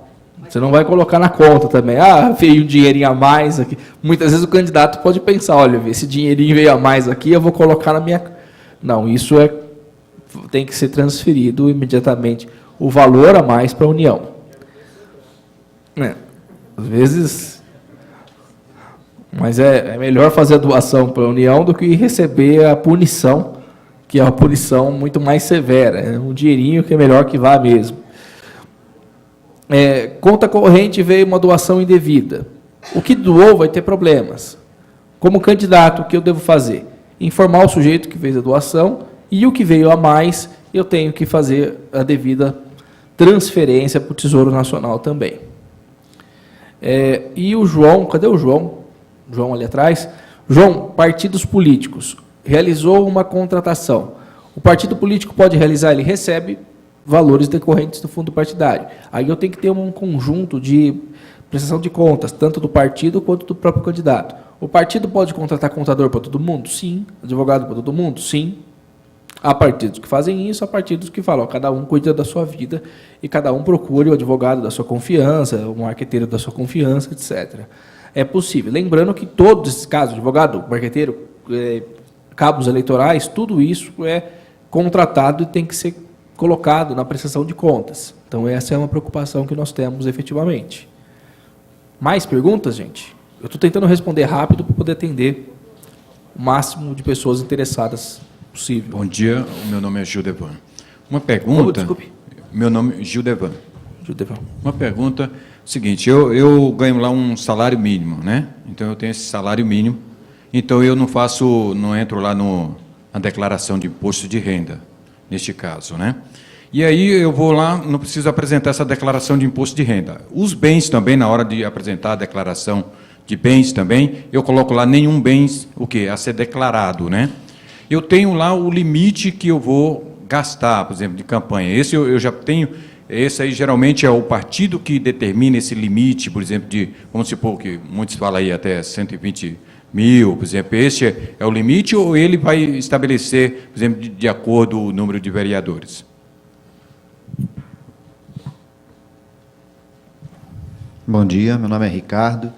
Você não vai colocar na conta também. Ah, veio um dinheirinho a mais aqui. Muitas vezes o candidato pode pensar, olha, esse dinheirinho veio a mais aqui, eu vou colocar na minha... Não, isso tem que ser transferido imediatamente, o valor a mais para a União. Às vezes... Mas é melhor fazer a doação para a União do que receber a punição, que é uma punição muito mais severa. É um dinheirinho que é melhor que vá mesmo. Conta corrente veio uma doação indevida. O que doou vai ter problemas. Como candidato, o que eu devo fazer? Informar o sujeito que fez a doação e o que veio a mais, eu tenho que fazer a devida transferência para o Tesouro Nacional também. E o João, cadê o João? João ali atrás. João, partidos políticos, realizou uma contratação. O partido político pode realizar, ele recebe valores decorrentes do fundo partidário. Aí eu tenho que ter um conjunto de prestação de contas, tanto do partido quanto do próprio candidato. O partido pode contratar contador para todo mundo? Sim. Advogado para todo mundo? Sim. Há partidos que fazem isso, há partidos que falam, cada um cuida da sua vida e cada um procure o advogado da sua confiança, o marqueteiro da sua confiança, etc. É possível. Lembrando que todos esses casos, advogado, marqueteiro, cabos eleitorais, tudo isso é contratado e tem que ser colocado na prestação de contas. Então, essa é uma preocupação que nós temos efetivamente. Mais perguntas, gente? Eu estou tentando responder rápido para poder atender o máximo de pessoas interessadas possível. Bom dia, o meu nome é Gildevan. Uma pergunta... desculpe. Meu nome é Gildevan. Gildevan. Uma pergunta, seguinte, eu ganho lá um salário mínimo, né? Então, eu tenho esse salário mínimo, então eu não entro lá na declaração de imposto de renda, neste caso, né? E aí eu vou lá, não preciso apresentar essa declaração de imposto de renda. Os bens também, na hora de apresentar a declaração de bens também, eu coloco lá nenhum bens, o quê? A ser declarado, né? Eu tenho lá o limite que eu vou gastar, por exemplo, de campanha. Esse eu já tenho, esse aí geralmente é o partido que determina esse limite, por exemplo, de, vamos supor que muitos falam aí até 120 mil, por exemplo, esse é o limite ou ele vai estabelecer, por exemplo, de acordo o número de vereadores? Bom dia, meu nome é Ricardo.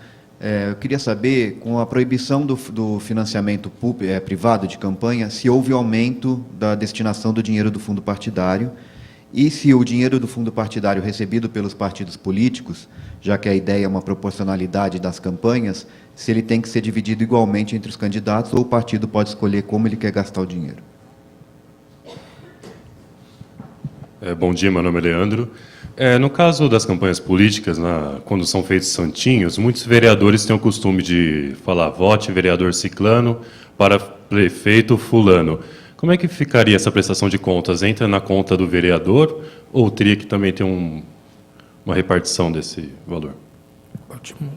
Eu queria saber, com a proibição do financiamento privado de campanha, se houve aumento da destinação do dinheiro do fundo partidário e se o dinheiro do fundo partidário recebido pelos partidos políticos, já que a ideia é uma proporcionalidade das campanhas, se ele tem que ser dividido igualmente entre os candidatos ou o partido pode escolher como ele quer gastar o dinheiro. Bom dia, meu nome é Leandro. No caso das campanhas políticas, quando são feitos santinhos, muitos vereadores têm o costume de falar vote vereador ciclano para prefeito fulano. Como é que ficaria essa prestação de contas? Entra na conta do vereador ou teria que também ter uma repartição desse valor? Ótimo.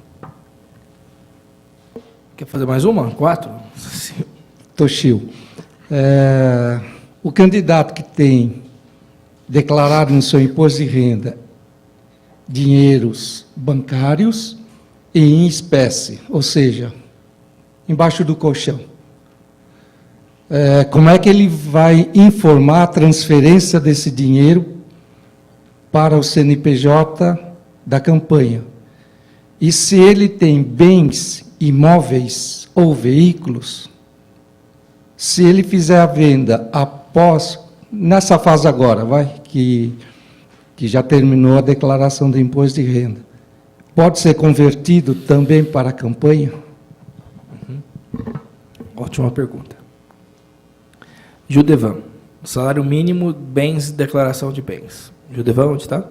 Quer fazer mais uma? 4? Toshio, o candidato que tem declarado no seu imposto de renda dinheiros bancários e em espécie, ou seja, embaixo do colchão, como é que ele vai informar a transferência desse dinheiro para o CNPJ da campanha? E se ele tem bens imóveis ou veículos, se ele fizer a venda após, nessa fase agora, que já terminou a declaração do imposto de renda, pode ser convertido também para a campanha? Ótima pergunta. Judevan, salário mínimo, bens, declaração de bens. Judevan, onde está?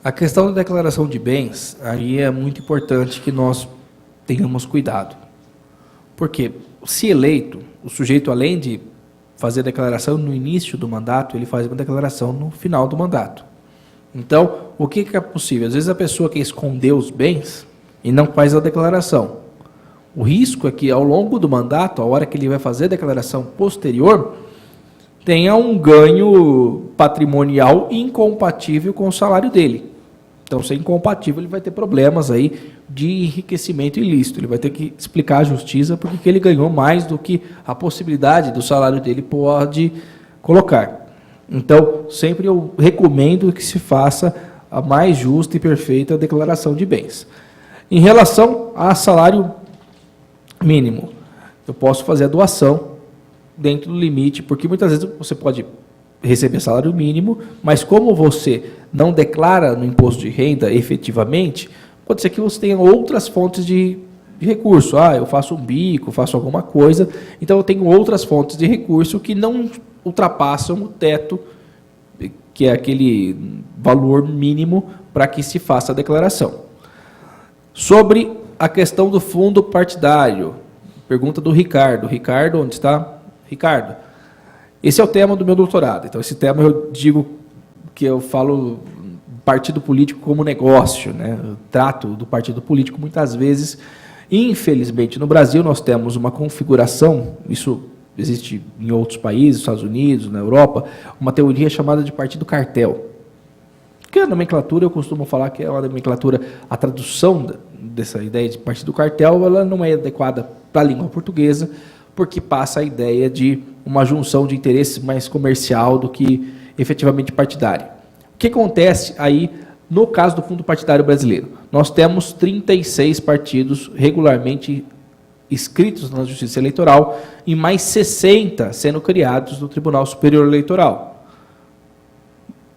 A questão da declaração de bens, aí é muito importante que nós tenhamos cuidado. Porque, se eleito, o sujeito, além de fazer a declaração no início do mandato, ele faz uma declaração no final do mandato. Então, o que é possível? Às vezes a pessoa quer esconder os bens e não faz a declaração. O risco é que, ao longo do mandato, a hora que ele vai fazer a declaração posterior, tenha um ganho patrimonial incompatível com o salário dele. Então, se é incompatível, ele vai ter problemas aí de enriquecimento ilícito. Ele vai ter que explicar à justiça porque ele ganhou mais do que a possibilidade do salário dele pode colocar. Então, sempre eu recomendo que se faça a mais justa e perfeita declaração de bens. Em relação a salário mínimo, eu posso fazer a doação dentro do limite, porque muitas vezes você pode receber salário mínimo, mas como você não declara no imposto de renda efetivamente, pode ser que você tenha outras fontes de recurso. Eu faço um bico, faço alguma coisa, então eu tenho outras fontes de recurso que não ultrapassam o teto, que é aquele valor mínimo para que se faça a declaração. Sobre a questão do fundo partidário, pergunta do Ricardo. Ricardo, onde está? Ricardo, esse é o tema do meu doutorado. Então, esse tema eu digo que eu falo partido político como negócio, né? Eu trato do partido político muitas vezes. Infelizmente, no Brasil, nós temos uma configuração, isso existe em outros países, Estados Unidos, na Europa, uma teoria chamada de partido cartel. Que a nomenclatura, eu costumo falar que é uma nomenclatura, a tradução dessa ideia de partido cartel, ela não é adequada para a língua portuguesa, porque passa a ideia de uma junção de interesses mais comercial do que efetivamente partidário. O que acontece aí no caso do fundo partidário brasileiro? Nós temos 36 partidos regularmente inscritos na Justiça Eleitoral e mais 60 sendo criados no Tribunal Superior Eleitoral.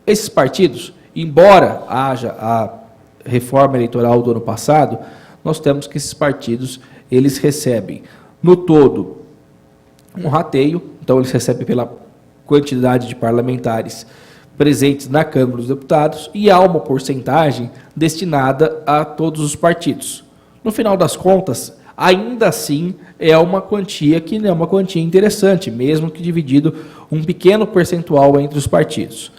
Esses partidos, embora haja a reforma eleitoral do ano passado, nós temos que esses partidos, eles recebem, no todo, um rateio, então eles recebem pela quantidade de parlamentares presentes na Câmara dos Deputados e há uma porcentagem destinada a todos os partidos. No final das contas, ainda assim, é uma quantia que não é uma quantia interessante, mesmo que dividido um pequeno percentual entre os partidos.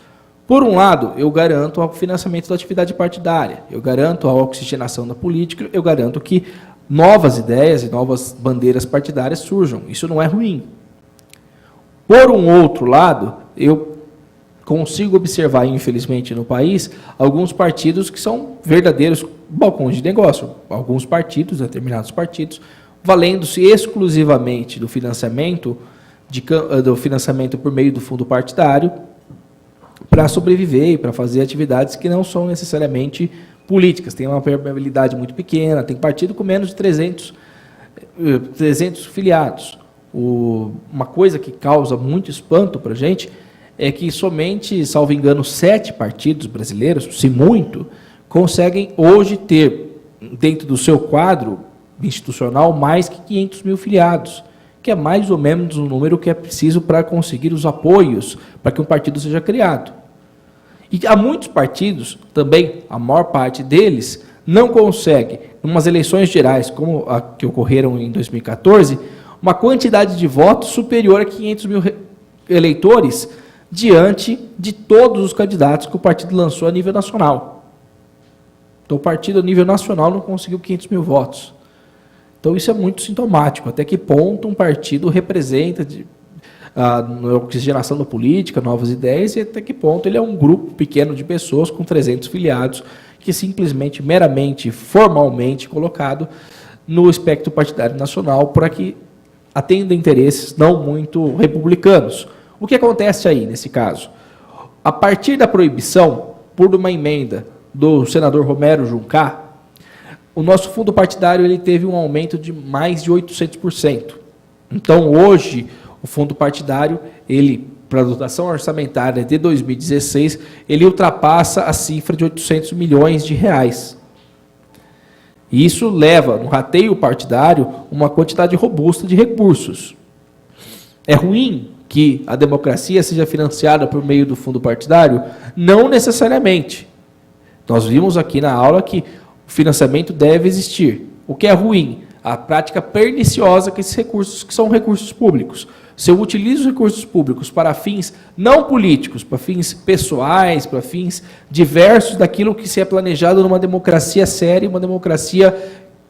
Por um lado, eu garanto o financiamento da atividade partidária, eu garanto a oxigenação da política, eu garanto que novas ideias e novas bandeiras partidárias surjam. Isso não é ruim. Por um outro lado, eu consigo observar, infelizmente, no país, alguns partidos que são verdadeiros balcões de negócio. Alguns partidos, determinados partidos, valendo-se exclusivamente do financiamento por meio do fundo partidário para sobreviver e para fazer atividades que não são necessariamente políticas. Tem uma permeabilidade muito pequena, tem partido com menos de 300 filiados. Uma coisa que causa muito espanto para a gente é que somente, salvo engano, 7 partidos brasileiros, se muito, conseguem hoje ter, dentro do seu quadro institucional, mais que 500 mil filiados, que é mais ou menos o número que é preciso para conseguir os apoios para que um partido seja criado. E há muitos partidos, também a maior parte deles, não consegue, em umas eleições gerais, como a que ocorreram em 2014, uma quantidade de votos superior a 500 mil eleitores diante de todos os candidatos que o partido lançou a nível nacional. Então, o partido a nível nacional não conseguiu 500 mil votos. Então, isso é muito sintomático. Até que ponto um partido representa a oxigenação da política, novas ideias, e até que ponto ele é um grupo pequeno de pessoas com 300 filiados que simplesmente, meramente, formalmente colocado no espectro partidário nacional para que atenda interesses não muito republicanos. O que acontece aí, nesse caso? A partir da proibição, por uma emenda do senador Romero Juncá, o nosso fundo partidário ele teve um aumento de mais de 800%. Então, hoje, o fundo partidário, ele, para a dotação orçamentária de 2016, ele ultrapassa a cifra de 800 milhões de reais. E isso leva, no rateio partidário, uma quantidade robusta de recursos. É ruim que a democracia seja financiada por meio do fundo partidário? Não necessariamente. Nós vimos aqui na aula que o financiamento deve existir. O que é ruim? A prática perniciosa que esses recursos, que são recursos públicos. Se eu utilizo os recursos públicos para fins não políticos, para fins pessoais, para fins diversos daquilo que se é planejado numa democracia séria, uma democracia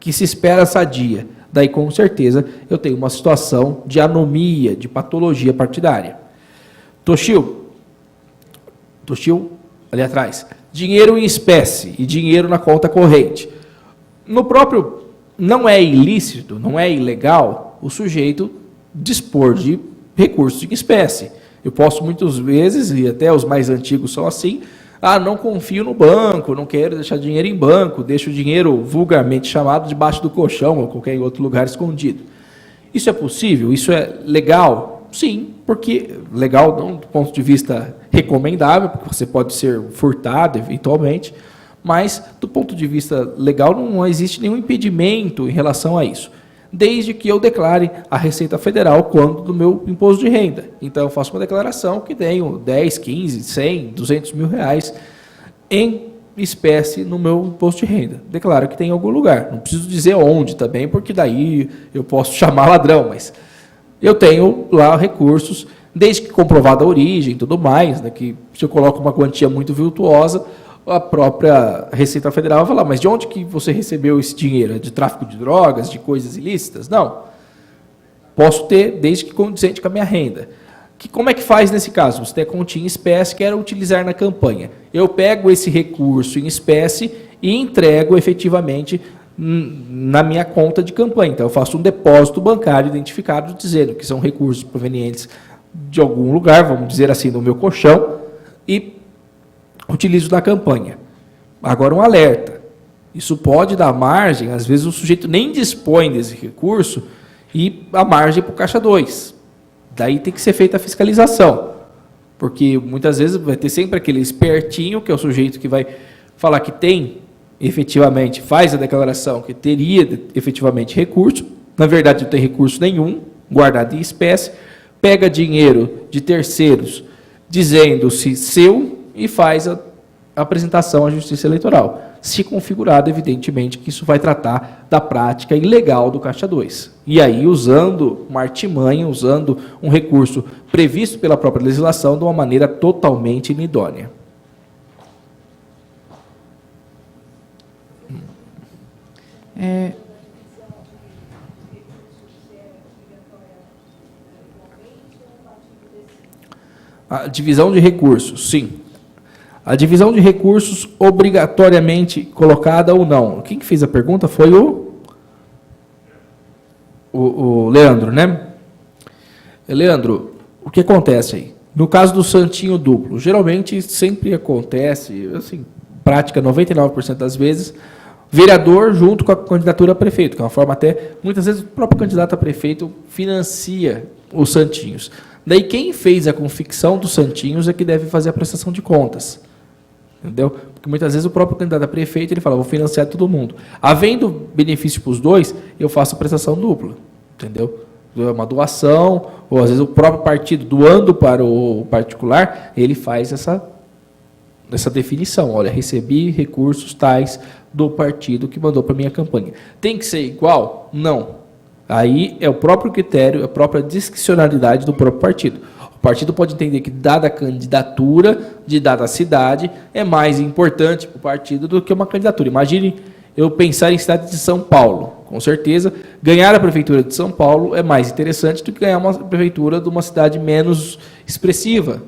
que se espera sadia. Daí, com certeza, eu tenho uma situação de anomia, de patologia partidária. Toshio, ali atrás, dinheiro em espécie e dinheiro na conta corrente. No próprio, não é ilícito, não é ilegal o sujeito dispor de recursos em espécie. Eu posso muitas vezes, e até os mais antigos são assim, não confio no banco, não quero deixar dinheiro em banco, deixo o dinheiro vulgarmente chamado debaixo do colchão ou qualquer outro lugar escondido. Isso é possível? Isso é legal? Sim, porque legal não do ponto de vista recomendável, porque você pode ser furtado eventualmente, mas do ponto de vista legal não existe nenhum impedimento em relação a isso, desde que eu declare a Receita Federal quando do meu imposto de renda. Então, eu faço uma declaração que tenho 10, 15, 100, 200 mil reais em espécie no meu imposto de renda. Declaro que tem em algum lugar. Não preciso dizer onde também, porque daí eu posso chamar ladrão, mas eu tenho lá recursos, desde que comprovada a origem e tudo mais, né, que se eu coloco uma quantia muito virtuosa, a própria Receita Federal vai falar, mas de onde que você recebeu esse dinheiro? É de tráfico de drogas, de coisas ilícitas? Não. Posso ter, desde que condizente com a minha renda. Como é que faz nesse caso? Você tem a continha em espécie, quer utilizar na campanha. Eu pego esse recurso em espécie e entrego efetivamente na minha conta de campanha. Então, eu faço um depósito bancário identificado dizendo que são recursos provenientes de algum lugar, vamos dizer assim, no meu colchão, e utilizo na campanha. Agora, um alerta. Isso pode dar margem, às vezes o sujeito nem dispõe desse recurso e a margem para o caixa 2. Daí tem que ser feita a fiscalização, porque muitas vezes vai ter sempre aquele espertinho, que é o sujeito que vai falar que tem, efetivamente, faz a declaração que teria efetivamente recurso, na verdade não tem recurso nenhum, guardado em espécie, pega dinheiro de terceiros dizendo-se seu e faz a apresentação à Justiça Eleitoral. Se configurado, evidentemente, que isso vai tratar da prática ilegal do Caixa 2. E aí, usando uma artimanha, usando um recurso previsto pela própria legislação de uma maneira totalmente inidônea. A divisão de recursos, sim. A divisão de recursos obrigatoriamente colocada ou não. Quem que fez a pergunta foi o Leandro, né? Leandro, o que acontece aí? No caso do santinho duplo, geralmente sempre acontece, assim, prática 99% das vezes, vereador junto com a candidatura a prefeito, que é uma forma até, muitas vezes o próprio candidato a prefeito financia os santinhos. Daí quem fez a confecção dos santinhos é que deve fazer a prestação de contas. Entendeu? Porque muitas vezes o próprio candidato a prefeito ele fala, vou financiar todo mundo. Havendo benefício para os dois, eu faço a prestação dupla. Entendeu? É uma doação, ou às vezes o próprio partido doando para o particular, ele faz essa definição. Olha, recebi recursos tais do partido que mandou para a minha campanha. Tem que ser igual? Não. Aí é o próprio critério, a própria discricionalidade do próprio partido. O partido pode entender que, dada a candidatura de dada cidade, é mais importante para o partido do que uma candidatura. Imagine eu pensar em cidade de São Paulo. Com certeza, ganhar a prefeitura de São Paulo é mais interessante do que ganhar uma prefeitura de uma cidade menos expressiva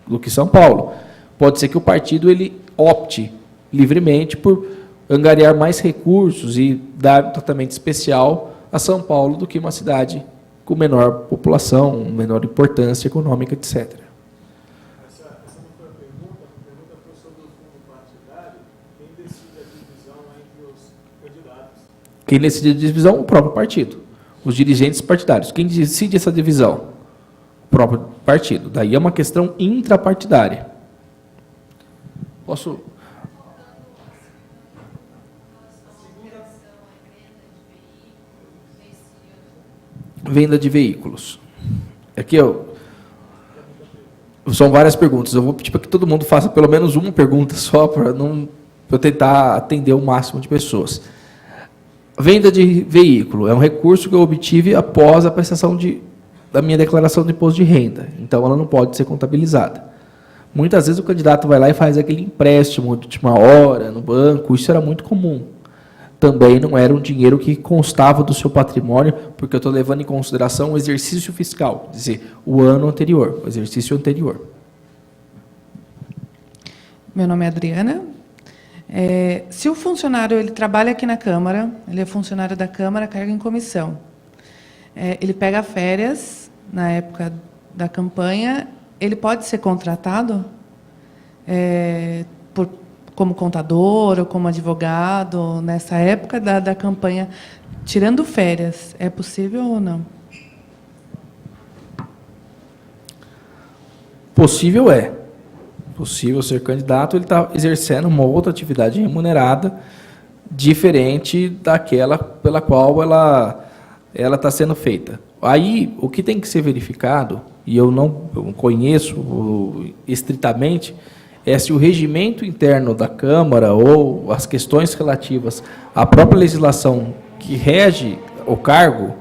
do que São Paulo. Pode ser que o partido ele opte livremente por angariar mais recursos e dar um tratamento especial a São Paulo do que uma cidade com menor população, menor importância econômica, etc. Essa não foi a pergunta foi sobre o fundo partidário, quem decide a divisão entre os candidatos. Quem decide a divisão? O próprio partido. Os dirigentes partidários. Quem decide essa divisão? O próprio partido. Daí é uma questão intrapartidária. Posso... Venda de veículos. Aqui são várias perguntas. Eu vou pedir para que todo mundo faça pelo menos uma pergunta só para eu tentar atender o máximo de pessoas. Venda de veículo é um recurso que eu obtive após a prestação da minha declaração de imposto de renda. Então, ela não pode ser contabilizada. Muitas vezes o candidato vai lá e faz aquele empréstimo de última hora no banco. Isso era muito comum. Também não era um dinheiro que constava do seu patrimônio, porque eu estou levando em consideração o exercício fiscal, quer dizer, o ano anterior, o exercício anterior. Meu nome é Adriana. Se o funcionário ele trabalha aqui na Câmara, ele é funcionário da Câmara, carga em comissão, ele pega férias na época da campanha, ele pode ser contratado como contador ou como advogado nessa época da campanha, tirando férias, é possível ou não? Possível é. Possível ser candidato, ele está exercendo uma outra atividade remunerada diferente daquela pela qual ela está sendo feita. Aí, o que tem que ser verificado, e eu não conheço estritamente, é se o regimento interno da Câmara ou as questões relativas à própria legislação que rege o cargo,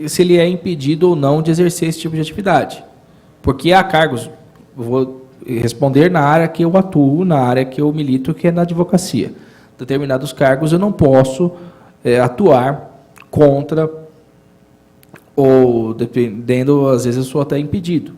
se ele é impedido ou não de exercer esse tipo de atividade. Porque há cargos, vou responder na área que eu atuo, na área que eu milito, que é na advocacia. Determinados cargos eu não posso atuar contra, ou dependendo, às vezes eu sou até impedido.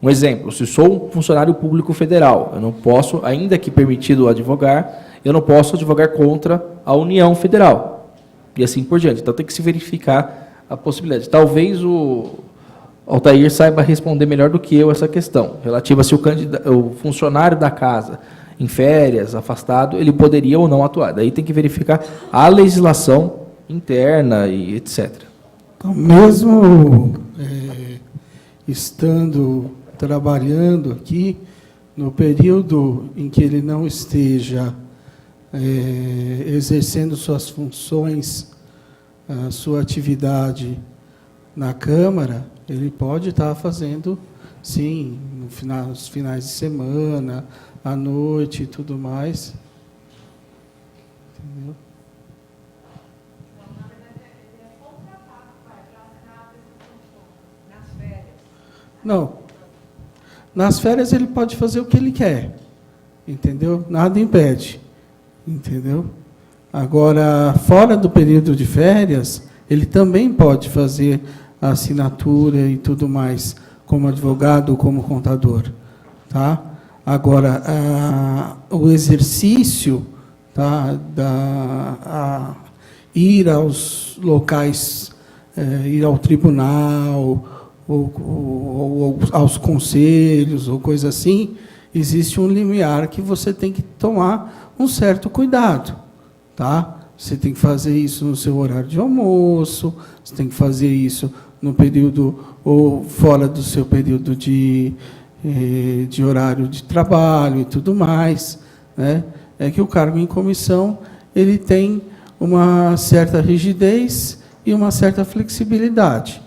Um exemplo, se sou um funcionário público federal, eu não posso, ainda que permitido advogar, eu não posso advogar contra a União Federal, e assim por diante. Então, tem que se verificar a possibilidade. Talvez o Altair saiba responder melhor do que eu essa questão, relativa a se o funcionário da casa, em férias, afastado, ele poderia ou não atuar. Daí tem que verificar a legislação interna e etc. Então, mesmo estando trabalhando aqui, no período em que ele não esteja exercendo suas funções, a sua atividade na Câmara, ele pode estar fazendo, sim, nos finais de semana, à noite e tudo mais. Entendeu? Não. Nas férias ele pode fazer o que ele quer, entendeu? Nada impede, entendeu? Agora, fora do período de férias, ele também pode fazer a assinatura e tudo mais, como advogado ou como contador, tá? Agora, o exercício, tá, ir aos locais, ir ao tribunal, ou aos conselhos, ou coisa assim, existe um limiar que você tem que tomar um certo cuidado. Tá? Você tem que fazer isso no seu horário de almoço, você tem que fazer isso no período, ou fora do seu período de horário de trabalho e tudo mais. Né? É que o cargo em comissão ele tem uma certa rigidez e uma certa flexibilidade,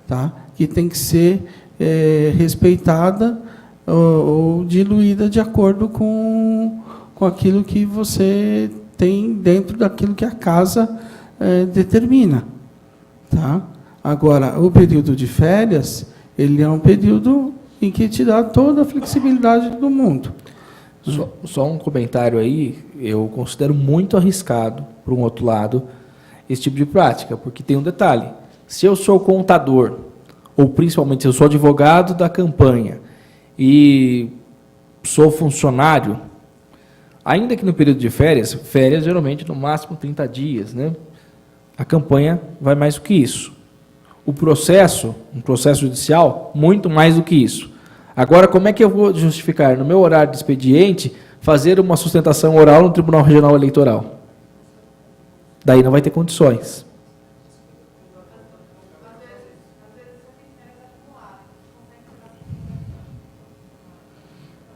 tá? Que tem que ser respeitada ou diluída de acordo com aquilo que você tem dentro daquilo que a casa determina. Tá? Agora, o período de férias, ele é um período em que te dá toda a flexibilidade do mundo. Só um comentário aí, eu considero muito arriscado, por um outro lado, esse tipo de prática, porque tem um detalhe. Se eu sou contador, ou principalmente se eu sou advogado da campanha, e sou funcionário, ainda que no período de férias geralmente no máximo 30 dias, né? A campanha vai mais do que isso. O processo, um processo judicial, muito mais do que isso. Agora, como é que eu vou justificar, no meu horário de expediente, fazer uma sustentação oral no Tribunal Regional Eleitoral? Daí não vai ter condições.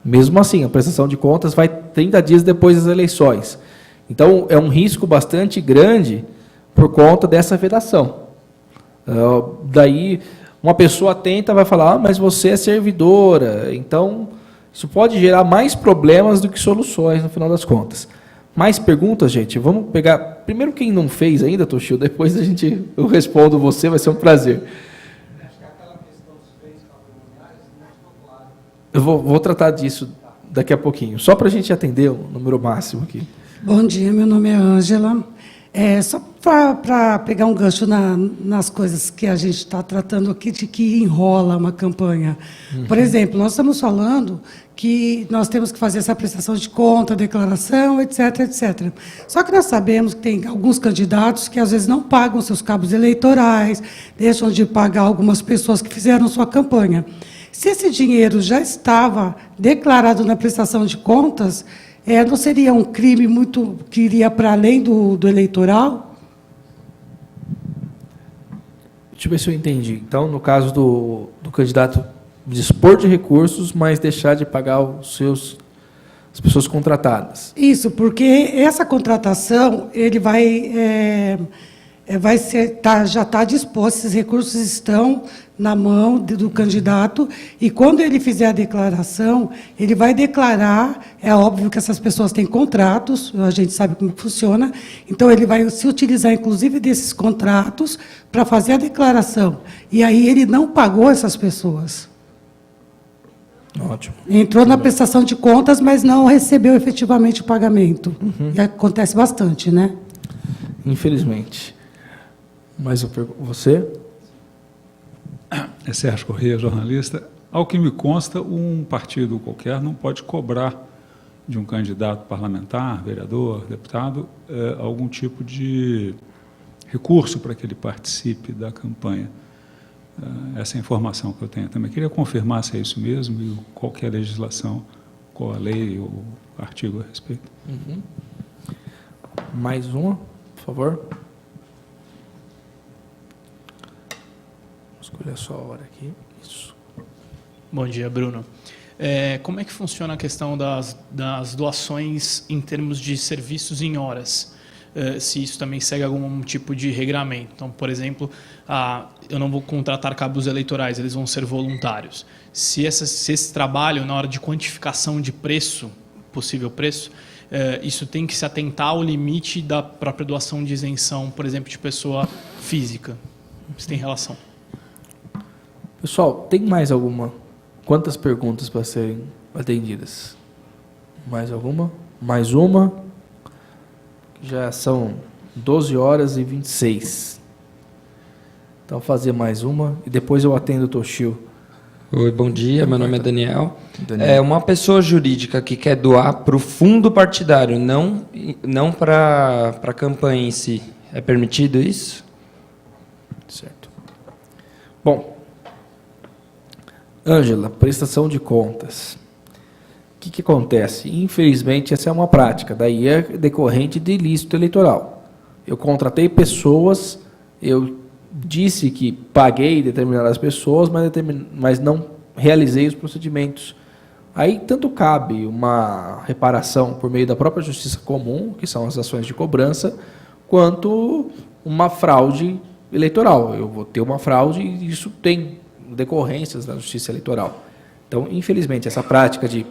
Mesmo assim, a prestação de contas vai 30 dias depois das eleições. Então, é um risco bastante grande por conta dessa vedação. Daí, uma pessoa atenta vai falar, mas você é servidora. Então, isso pode gerar mais problemas do que soluções, no final das contas. Mais perguntas, gente? Vamos pegar... Primeiro, quem não fez ainda, Toshio, depois eu respondo você, vai ser um prazer. Eu vou tratar disso daqui a pouquinho, só para a gente atender o número máximo aqui. Bom dia, meu nome é Ângela. Só para pegar um gancho nas coisas que a gente está tratando aqui, de que enrola uma campanha. Por exemplo, nós estamos falando que nós temos que fazer essa prestação de conta, declaração, etc., etc. Só que nós sabemos que tem alguns candidatos que, às vezes, não pagam seus cabos eleitorais, deixam de pagar algumas pessoas que fizeram sua campanha. Se esse dinheiro já estava declarado na prestação de contas, não seria um crime que iria para além do eleitoral? Deixa eu ver se eu entendi. Então, no caso do candidato dispor de recursos, mas deixar de pagar as pessoas contratadas. Isso, porque essa contratação ele já está disposto, esses recursos estão na mão do candidato, e quando ele fizer a declaração, ele vai declarar, é óbvio que essas pessoas têm contratos, a gente sabe como funciona, então ele vai se utilizar, inclusive, desses contratos para fazer a declaração. E aí ele não pagou essas pessoas. Ótimo. Entrou na prestação de contas, mas não recebeu efetivamente o pagamento. E acontece bastante, né? Infelizmente. Mas você? É Sérgio Corrêa, jornalista. Ao que me consta, um partido qualquer não pode cobrar de um candidato parlamentar, vereador, deputado, algum tipo de recurso para que ele participe da campanha. Essa é a informação que eu tenho. Também queria confirmar se é isso mesmo e qual que é a legislação, qual a lei ou artigo a respeito. Mais uma, por favor. Escolher só a hora aqui. Isso. Bom dia, Bruno. Como é que funciona a questão das doações em termos de serviços em horas? Se isso também segue algum tipo de regramento. Então, por exemplo, eu não vou contratar cabos eleitorais, eles vão ser voluntários. Se esse trabalho, na hora de quantificação de preço, possível preço, isso tem que se atentar ao limite da própria doação de isenção, por exemplo, de pessoa física. Isso tem relação. Pessoal, tem mais alguma? Quantas perguntas para serem atendidas? Mais alguma? Mais uma? Já são 12h26. Então, fazer mais uma e depois eu atendo o Toshio. Oi, bom dia. Meu nome é Daniel. Uma pessoa jurídica que quer doar para o fundo partidário, não para a campanha em si. É permitido isso? Certo. Bom, Ângela, prestação de contas. O que acontece? Infelizmente, essa é uma prática, daí é decorrente de ilícito eleitoral. Eu contratei pessoas, eu disse que paguei determinadas pessoas, mas não realizei os procedimentos. Aí, tanto cabe uma reparação por meio da própria justiça comum, que são as ações de cobrança, quanto uma fraude eleitoral. Eu vou ter uma fraude e isso tem decorrências da justiça eleitoral. Então, infelizmente, essa prática de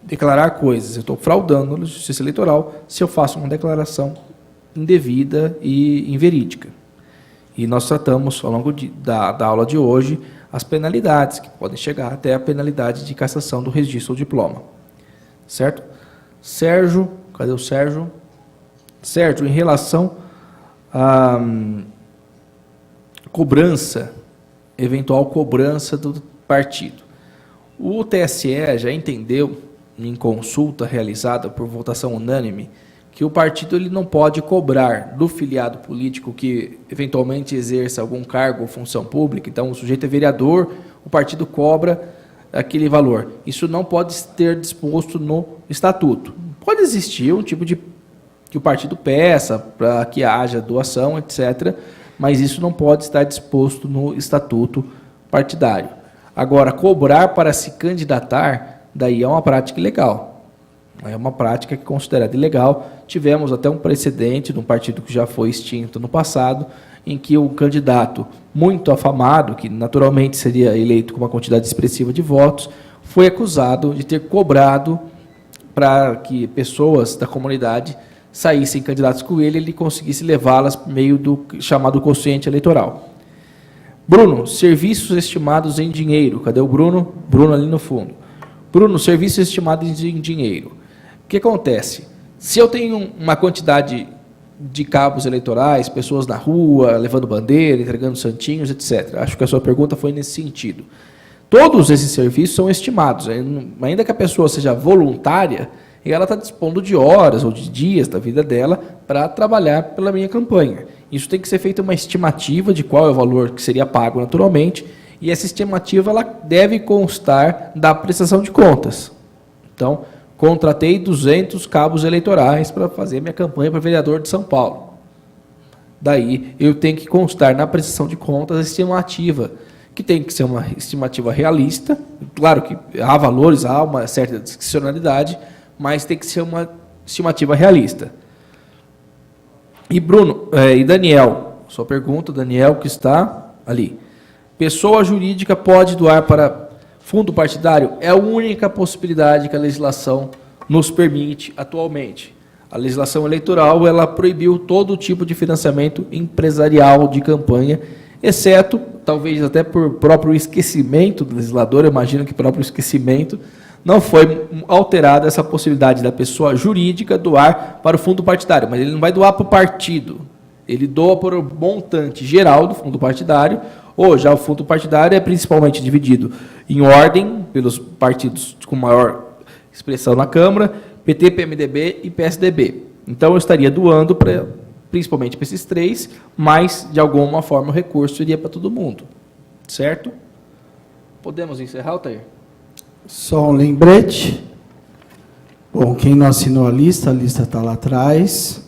declarar coisas, eu estou fraudando na justiça eleitoral se eu faço uma declaração indevida e inverídica. E nós tratamos, ao longo da aula de hoje, as penalidades, que podem chegar até a penalidade de cassação do registro ou diploma. Certo? Sérgio, cadê o Sérgio? Sérgio, em relação à cobrança, eventual cobrança do partido. O TSE já entendeu, em consulta realizada por votação unânime, que o partido ele não pode cobrar do filiado político que eventualmente exerça algum cargo ou função pública. Então, o sujeito é vereador, o partido cobra aquele valor. Isso não pode ter disposto no estatuto. Pode existir um tipo de que o partido peça para que haja doação, etc., mas isso não pode estar disposto no estatuto partidário. Agora, cobrar para se candidatar, daí é uma prática ilegal. É uma prática que é considerada ilegal. Tivemos até um precedente de um partido que já foi extinto no passado, em que o candidato muito afamado, que naturalmente seria eleito com uma quantidade expressiva de votos, foi acusado de ter cobrado para que pessoas da comunidade saíssem candidatos com ele e ele conseguisse levá-las por meio do chamado quociente eleitoral. Bruno, serviços estimados em dinheiro. Cadê o Bruno? Bruno ali no fundo. Bruno, serviços estimados em dinheiro. O que acontece? Se eu tenho uma quantidade de cabos eleitorais, pessoas na rua, levando bandeira, entregando santinhos, etc. Acho que a sua pergunta foi nesse sentido. Todos esses serviços são estimados. Ainda que a pessoa seja voluntária, ela está dispondo de horas ou de dias da vida dela para trabalhar pela minha campanha. Isso tem que ser feita uma estimativa de qual é o valor que seria pago naturalmente, e essa estimativa ela deve constar da prestação de contas. Então, contratei 200 cabos eleitorais para fazer minha campanha para vereador de São Paulo. Daí, eu tenho que constar na prestação de contas a estimativa, que tem que ser uma estimativa realista. Claro que há valores, há uma certa discricionalidade, mas tem que ser uma estimativa realista. E Bruno, e Daniel, sua pergunta, Daniel, que está ali. Pessoa jurídica pode doar para fundo partidário? É a única possibilidade que a legislação nos permite atualmente. A legislação eleitoral ela proibiu todo tipo de financiamento empresarial de campanha, exceto, talvez até por próprio esquecimento do legislador, eu imagino que próprio esquecimento, não foi alterada essa possibilidade da pessoa jurídica doar para o fundo partidário, mas ele não vai doar para o partido, ele doa para o montante geral do fundo partidário, ou já o fundo partidário é principalmente dividido em ordem pelos partidos com maior expressão na Câmara, PT, PMDB e PSDB. Então, eu estaria doando principalmente para esses três, mas, de alguma forma, o recurso iria para todo mundo. Certo? Podemos encerrar, Altair? Só um lembrete. Bom, quem não assinou a lista está lá atrás.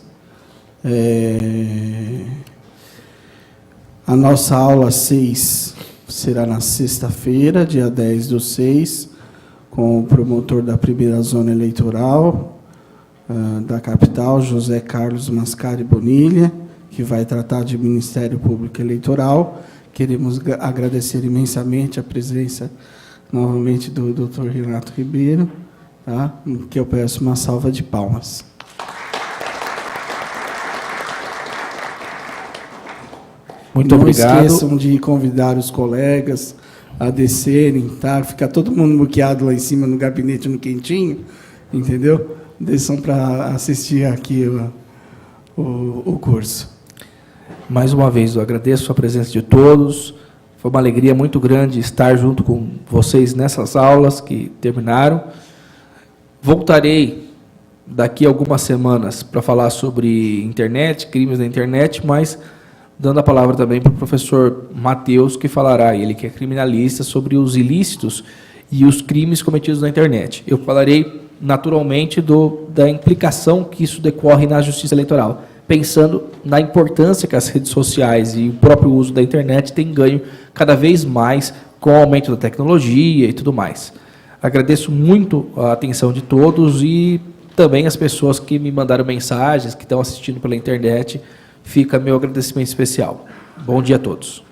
A nossa aula 6 será na sexta-feira, dia 10/6, com o promotor da primeira zona eleitoral da capital, José Carlos Mascari Bonilha, que vai tratar de Ministério Público Eleitoral. Queremos agradecer imensamente a presença, novamente, do Dr. Renato Ribeiro, tá? Que eu peço uma salva de palmas. Muito obrigado. Não esqueçam de convidar os colegas a descerem, tá? Fica todo mundo muqueado lá em cima no gabinete, no quentinho, entendeu? Desçam para assistir aqui o curso. Mais uma vez, eu agradeço a presença de todos. Foi uma alegria muito grande estar junto com vocês nessas aulas que terminaram. Voltarei daqui a algumas semanas para falar sobre internet, crimes na internet, mas dando a palavra também para o professor Matheus, que falará, ele que é criminalista, sobre os ilícitos e os crimes cometidos na internet. Eu falarei, naturalmente, da implicação que isso decorre na justiça eleitoral, pensando na importância que as redes sociais e o próprio uso da internet têm ganho cada vez mais com o aumento da tecnologia e tudo mais. Agradeço muito a atenção de todos e também as pessoas que me mandaram mensagens, que estão assistindo pela internet. Fica meu agradecimento especial. Bom dia a todos.